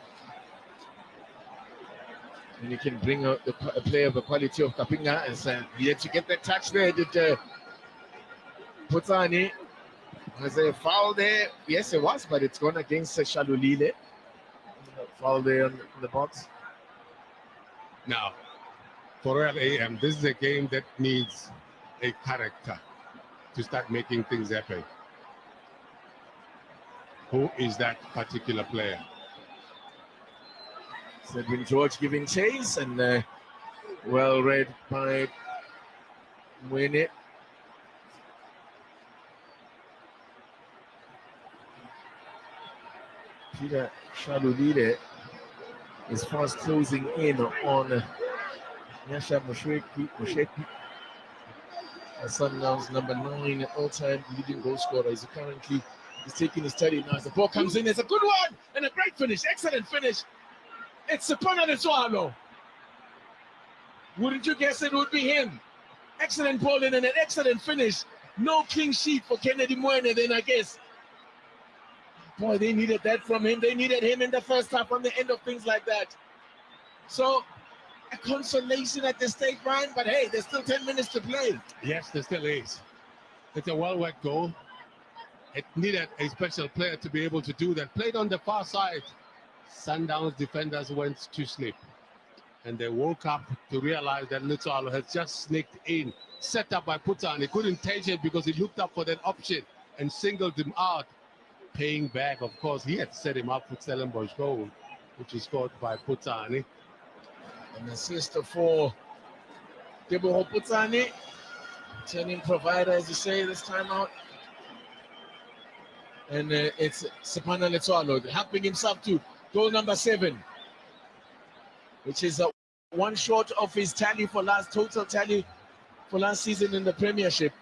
And you can bring out a player of the quality of Kapinga and yet to get that touch there. Did Putsani. Was a foul there? Yes, it was, but it's gone against Shalulile. Foul there on the box. Now, for Royal AM, this is a game that needs a character to start making things happen. Who is that particular player? Sedwin George giving chase, and Well read by Mwene. Peter Shalulile is fast closing in on Nyasha Mosheki. Sundowns number 9 all-time leading goal scorer. He's currently taking his study now. As the ball comes in, it's a good one and a great finish, excellent finish. It's Sepana Letsoalo. Wouldn't you guess it would be him? Excellent ball in and an excellent finish. No clean sheet for Kennedy Mwene then, I guess. Boy, they needed that from him. They needed him in the first half on the end of things like that. So, a consolation at this stage, Ryan, but hey, there's still 10 minutes to play. Yes, there still is. It's a well-worked goal. It needed a special player to be able to do that. Played on the far side. Sundowns defenders went to sleep. And they woke up to realize that Letsoalo has just sneaked in. Set up by Putan. He couldn't take it because he looked up for that option and singled him out. Paying back, of course, he had set him up for Stellenbosch goal, which is scored by Putani. An assist for Teboho Putsani, turning provider, as you say, this time out. And it's Sepana Letsoalo helping himself to goal number 7, which is one short of his total tally for last season in the Premiership.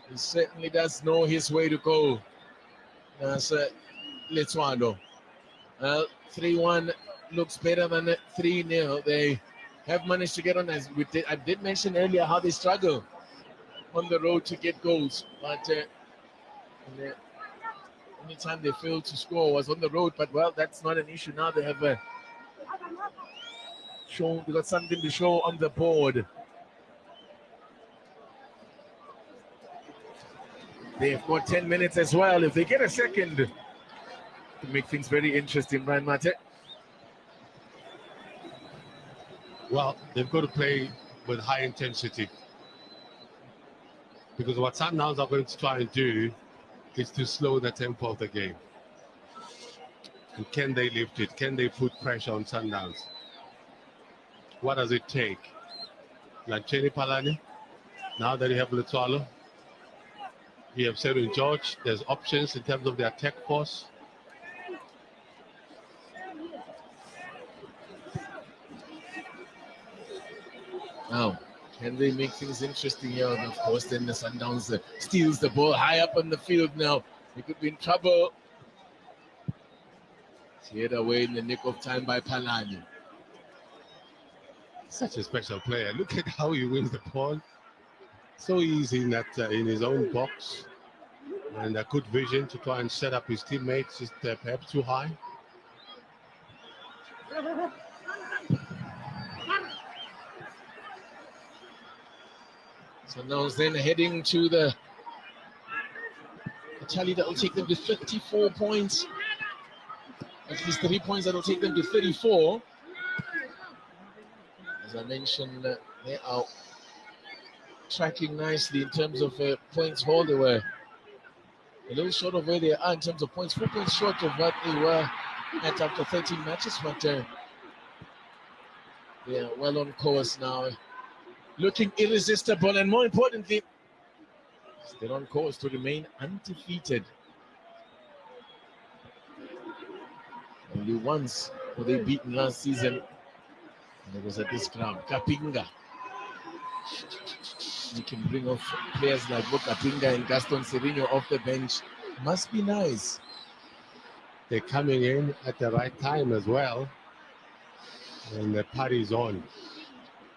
He certainly does know his way to go. That's Letsoalo. 3-1 looks better than 3-0. They have managed to get on, as I did mention earlier, how they struggle on the road to get goals. But the only time they failed to score was on the road. But well, that's not an issue now. They have they got something to show on the board. They've got 10 minutes as well. If they get a second, to make things very interesting, Brian Mate. Well, they've got to play with high intensity. Because what Sundowns are going to try and do is to slow the tempo of the game. And can they lift it? Can they put pressure on Sundowns? What does it take? Like Chenny Palani, now that you have Letsoalo, you have Cyril George, there's options in terms of the attack force. Now, can they make things interesting here? And of course, then the Sundowns steals the ball high up on the field now. They could be in trouble. Cleared away in the nick of time by Palani. Such a special player. Look at how he wins the ball. So easy in that in his own box, and a good vision to try and set up his teammates, just perhaps too high. So now then heading to the tally that will take them to 34 points. At least 3 points that will take them to 34. As I mentioned, they are tracking nicely in terms of points haul. They were a little short of where they are in terms of points, 4 points short of what they were at after 13 matches, but they are well on course now, looking irresistible, and more importantly, still on course to remain undefeated. Only once were they beaten last season, and it was at this ground. Kapinga. You can bring off players like Kapinga and Gaston Serino off the bench. Must be nice. They're coming in at the right time as well, and the party's on.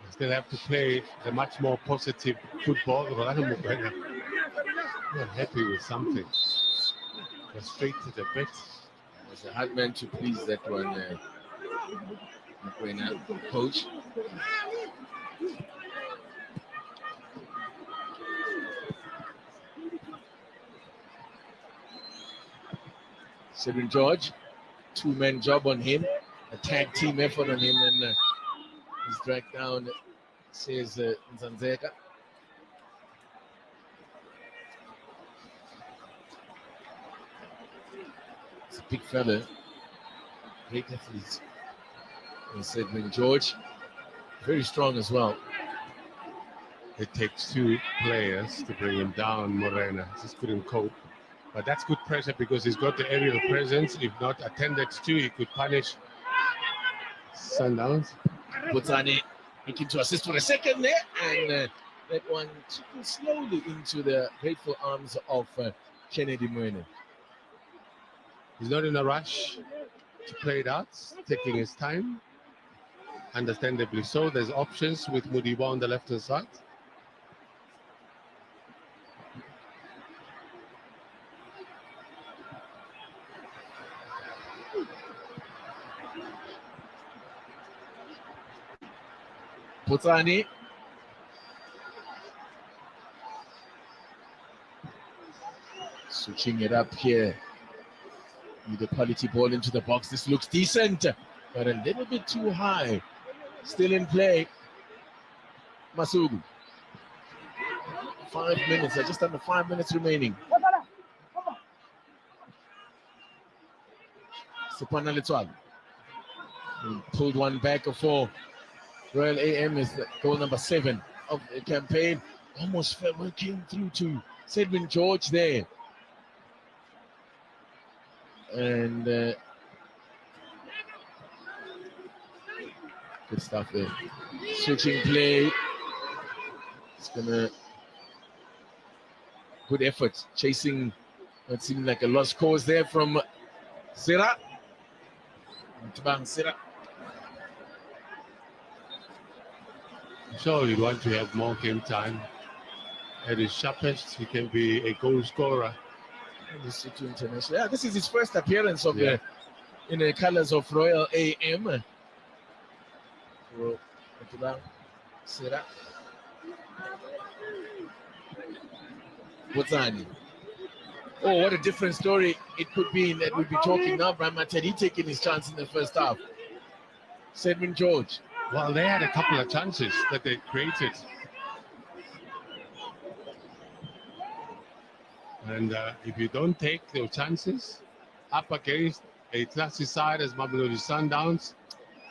They still have to play a much more positive football. I'm happy with something. Frustrated a bit. It's a hard man to please, that one, coach. Cyril George, two-man job on him, a tag team effort on him, and he's dragged down, says Nzanzeka. It's a big fella, great athlete. And Cyril George, Very strong as well. It takes 2 players to bring him down. Morena just couldn't cope. But that's good pressure because he's got the aerial presence. If not attended to, he could punish Sundowns. Butani looking to assist for a second there, and that one trickled slowly into the grateful arms of Kennedy Moene. He's not in a rush to play it out, taking his time. Understandably so. There's options with Mudiwa on the left-hand side. Butani. Switching it up here. With the quality ball into the box. This looks decent, but a little bit too high. Still in play. Masugu. 5 minutes, just under 5 minutes remaining. Sepana Letsoalo. Pulled one back for Royal AM is the goal number 7 of the campaign. Almost came through to Sedwin George there. And good stuff there. Switching play. It's gonna good effort. Chasing what seemed like a lost cause there from Sira. Tabang Sira. I'm sure you'd want to have more game time. At his sharpest, he can be a goal scorer. International. Yeah, this is his first appearance of the in the colours of Royal AM. Butani. Oh, what a different story it could be that we'd be talking now. Brian Matedi taking his chance in the first half. Sedwin George. Well, they had a couple of chances that they created. And if you don't take those chances up against a classy side as Mamelodi Sundowns.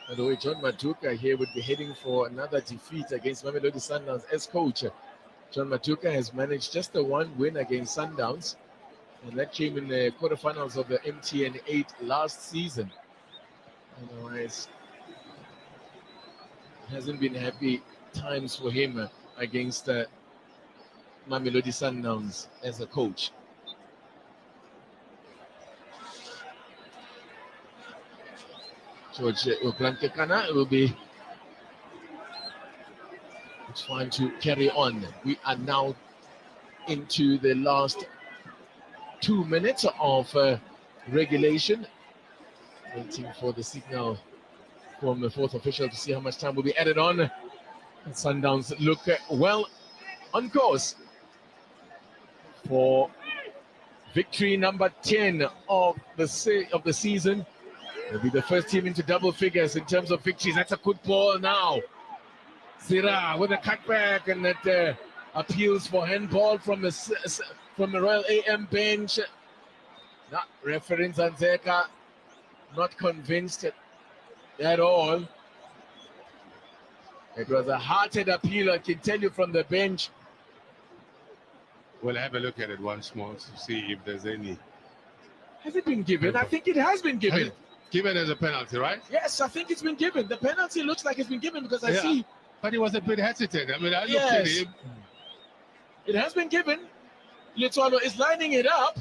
By the way, John Matuka here would be heading for another defeat against Mamelodi Sundowns as coach. John Matuka has managed just the 1 win against Sundowns, and that came in the quarterfinals of the MTN 8 last season. Otherwise, it hasn't been happy times for him against Mamelodi Sundowns as a coach. George Oklantekana will be trying to carry on. We are now into the last 2 minutes of regulation. Waiting for the signal from the 4th official to see how much time will be added on. And Sundowns look well on course for victory number 10 of the season. They'll be the first team into double figures in terms of victories. That's a good ball now. Sira with a cutback, and that appeals for handball from the Royal AM bench. Not referee Zanzeka, not convinced at all. It was a hearted appeal, I can tell you, from the bench. We'll have a look at it once more to see if there's any. Has it been given? I think it has been given. Given as a penalty, right? Yes, I think it's been given. The penalty looks like it's been given because I see. But he was a bit hesitant. I mean, I looked at him. It has been given. Letsoalo is lining it up.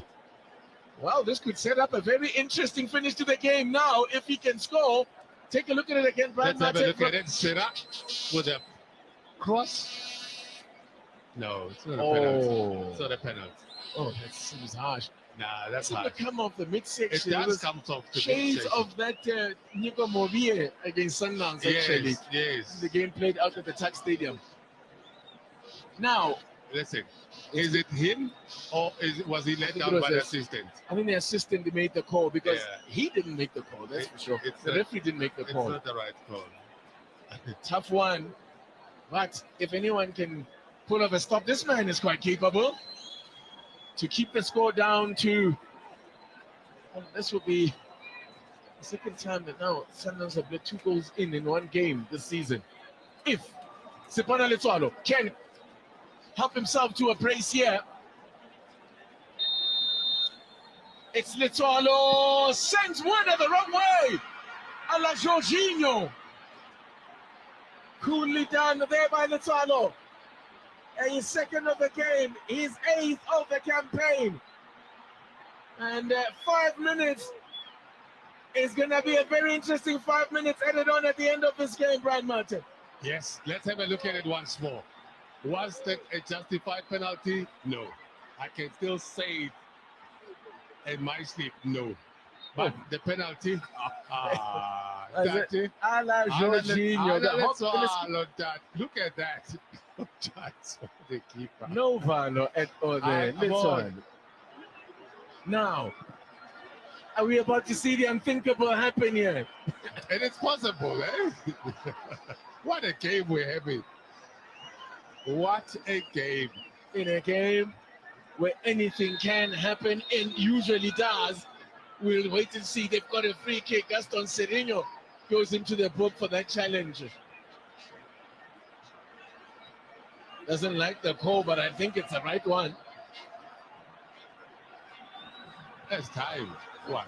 Well, this could set up a very interesting finish to the game now if he can score. Take a look at it again, Brian. Let's have a look at it. Sira with a cross. No, it's not a penalty. It's not a penalty. Oh, that seems harsh. Nah, that's harsh. It come off the midsection. It does come off the shades midsection. of that Nico Movie against Sundowns, actually. Yes. The game played out at the Tuck Stadium. Now, listen, is it him or was he let down by the assistant? I think the assistant made the call because he didn't make the call, that's for sure. The referee didn't make the call. It's not the right call. Tough one. But if anyone can pull off a stop, this man is quite capable to keep the score down to. Well, this will be the second time that now Sundowns have let 2 goals in 1 game this season. if Sipana Letsoalo can help himself to a brace here. It's Letsoalo, sends Werner the wrong way. A la Jorginho. Coolly done there by Letsoalo. And his second of the game, his 8th of the campaign. And 5 minutes is going to be a very interesting 5 minutes added on at the end of this game, Brian Martin. Yes, let's have a look at it once more. Was that a justified penalty? No. I can still say it in my sleep, no. But the penalty, a la Jorginho. Look at that. The keeper. No value at all there. Now, are we about to see the unthinkable happen here? And it's possible, eh? What a game we're having. What a game. In a game where anything can happen and usually does, we'll wait and see. They've got a free kick. Gaston Sereno goes into the book for that challenge. Doesn't like the call, but I think it's the right one. That's time. What?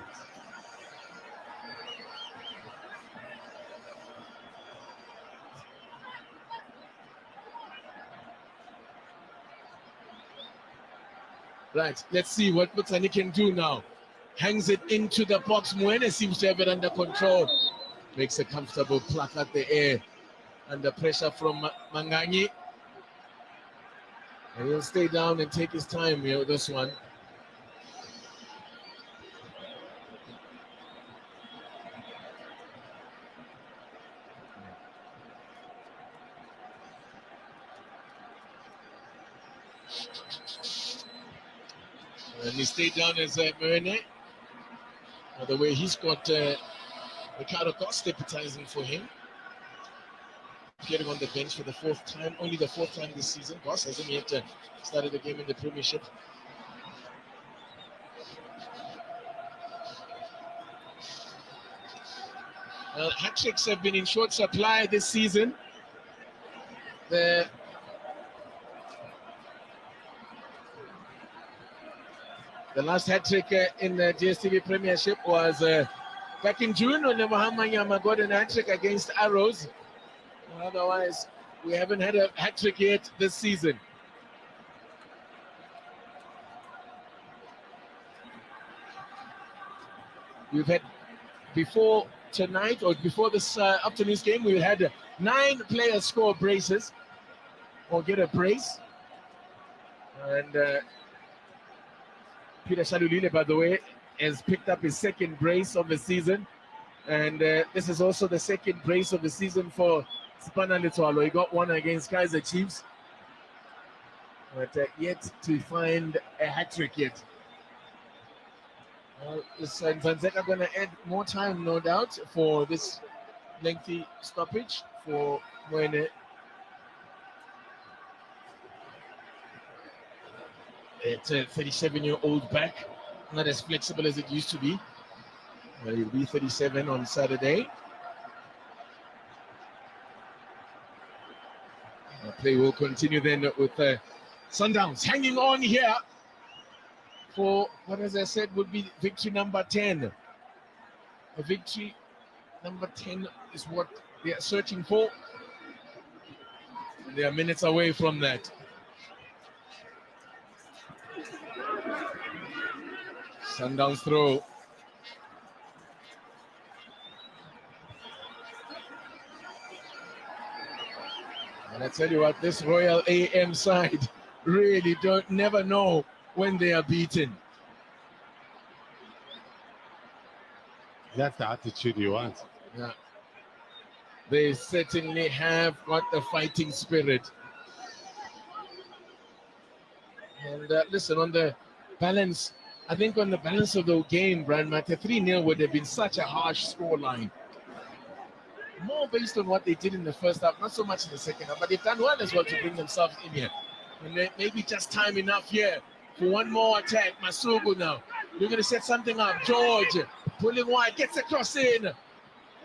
Right, let's see what Mutsani can do now. Hangs it into the box. Mwene seems to have it under control. Makes a comfortable pluck at the air. Under pressure from Manganyi. And he'll stay down and take his time here, this one. And he stayed down as Mwene. By the way, he's got Ricardo Costa deputizing for him. Getting on the bench for the 4th time, only the 4th time this season. Goss hasn't yet started the game in the Premiership. Hat-tricks have been in short supply this season. The last hat-trick in the DSTV Premiership was back in June when Mohammed got an hat-trick against Arrows. Otherwise, we haven't had a hat-trick yet this season. We've had, before tonight or before this afternoon's game, we had 9 players score braces or get a brace. And Peter Shalulile, by the way, has picked up his 2nd brace of the season. And this is also the 2nd brace of the season for Sipana Letsoalo. He got one against Kaizer Chiefs, but yet to find a hat-trick yet. Vanzeka going to add more time, no doubt, for this lengthy stoppage for Mwene. It's a 37-year-old back, not as flexible as it used to be. He'll be 37 on Saturday. Play will continue then with Sundowns hanging on here for what, as I said, would be victory number 10. A victory number 10 is what they are searching for. They are minutes away from that. Sundowns throw. And I tell you what, this Royal AM side really never know when they are beaten. That's the attitude you want. Yeah. They certainly have got the fighting spirit. And listen, on the balance, I think on the balance of the game, Brian Mate, 3-0 would have been such a harsh scoreline. More based on what they did in the first half, not so much in the second half, but they've done well as well to bring themselves in here. And maybe just time enough here for one more attack. Masugu now. You're going to set something up. George pulling wide, gets a cross in.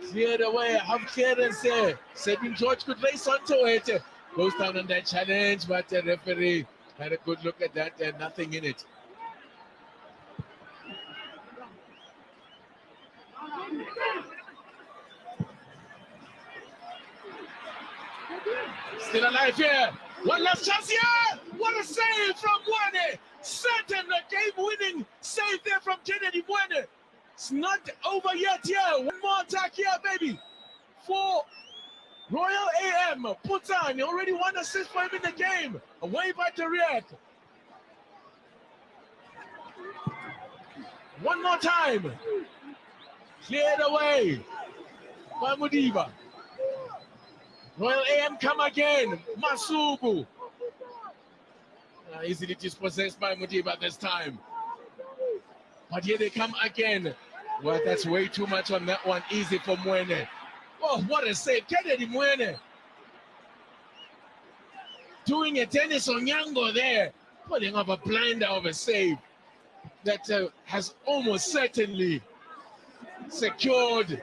Cleared away, have clearance there. Sabin George could race onto it. Goes down on that challenge, but the referee had a good look at that and nothing in it. Still alive here. One last chance here. What a save from Mwene. Certain game-winning save there from Kennedy Mwene. It's not over yet here. One more attack here, baby. For Royal AM. Putan already one assist for him in the game. Away by Tariq. One more time. Cleared away by Mudiba. Royal AM come again. Masubu. Easily dispossessed by Mudiba this time. But here they come again. Well, that's way too much on that one. Easy for Mwene. Oh, what a save. Kennedy Mwene. Doing a Dennis Onyango there. Putting up a blinder of a save that has almost certainly secured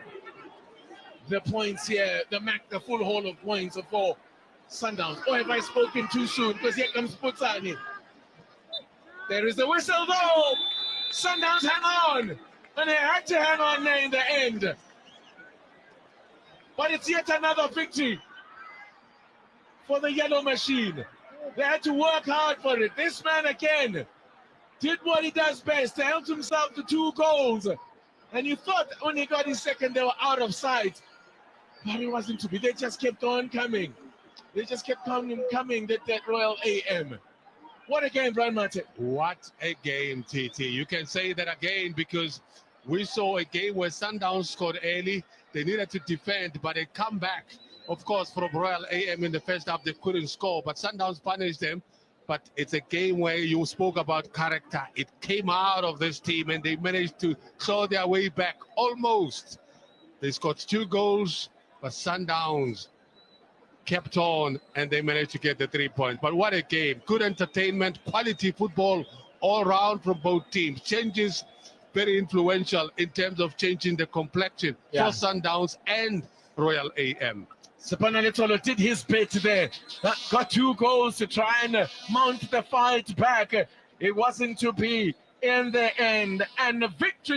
the points here, the full haul of points for Sundowns. Or have I spoken too soon? Because here comes Putsani. There is the whistle though. Sundowns hang on. And they had to hang on there in the end. But it's yet another victory for the Yellow Machine. They had to work hard for it. This man again did what he does best to help himself to 2 goals. And you thought when he got his second, they were out of sight. But it wasn't to be. They just kept on coming. They just kept coming, that Royal AM. What a game, Brian Martin. What a game, TT. You can say that again because we saw a game where Sundowns scored early. They needed to defend, but they come back. Of course, from Royal AM in the first half, they couldn't score, but Sundowns punished them. But it's a game where you spoke about character. It came out of this team, and they managed to claw their way back almost. They scored 2 goals, but Sundowns kept on, and they managed to get the 3 points. But what a game. Good entertainment, quality football all round from both teams. Changes very influential in terms of changing the complexion for Sundowns and Royal AM. Sepana Letolo did his bit there. Got 2 goals to try and mount the fight back. It wasn't to be in the end. And the victory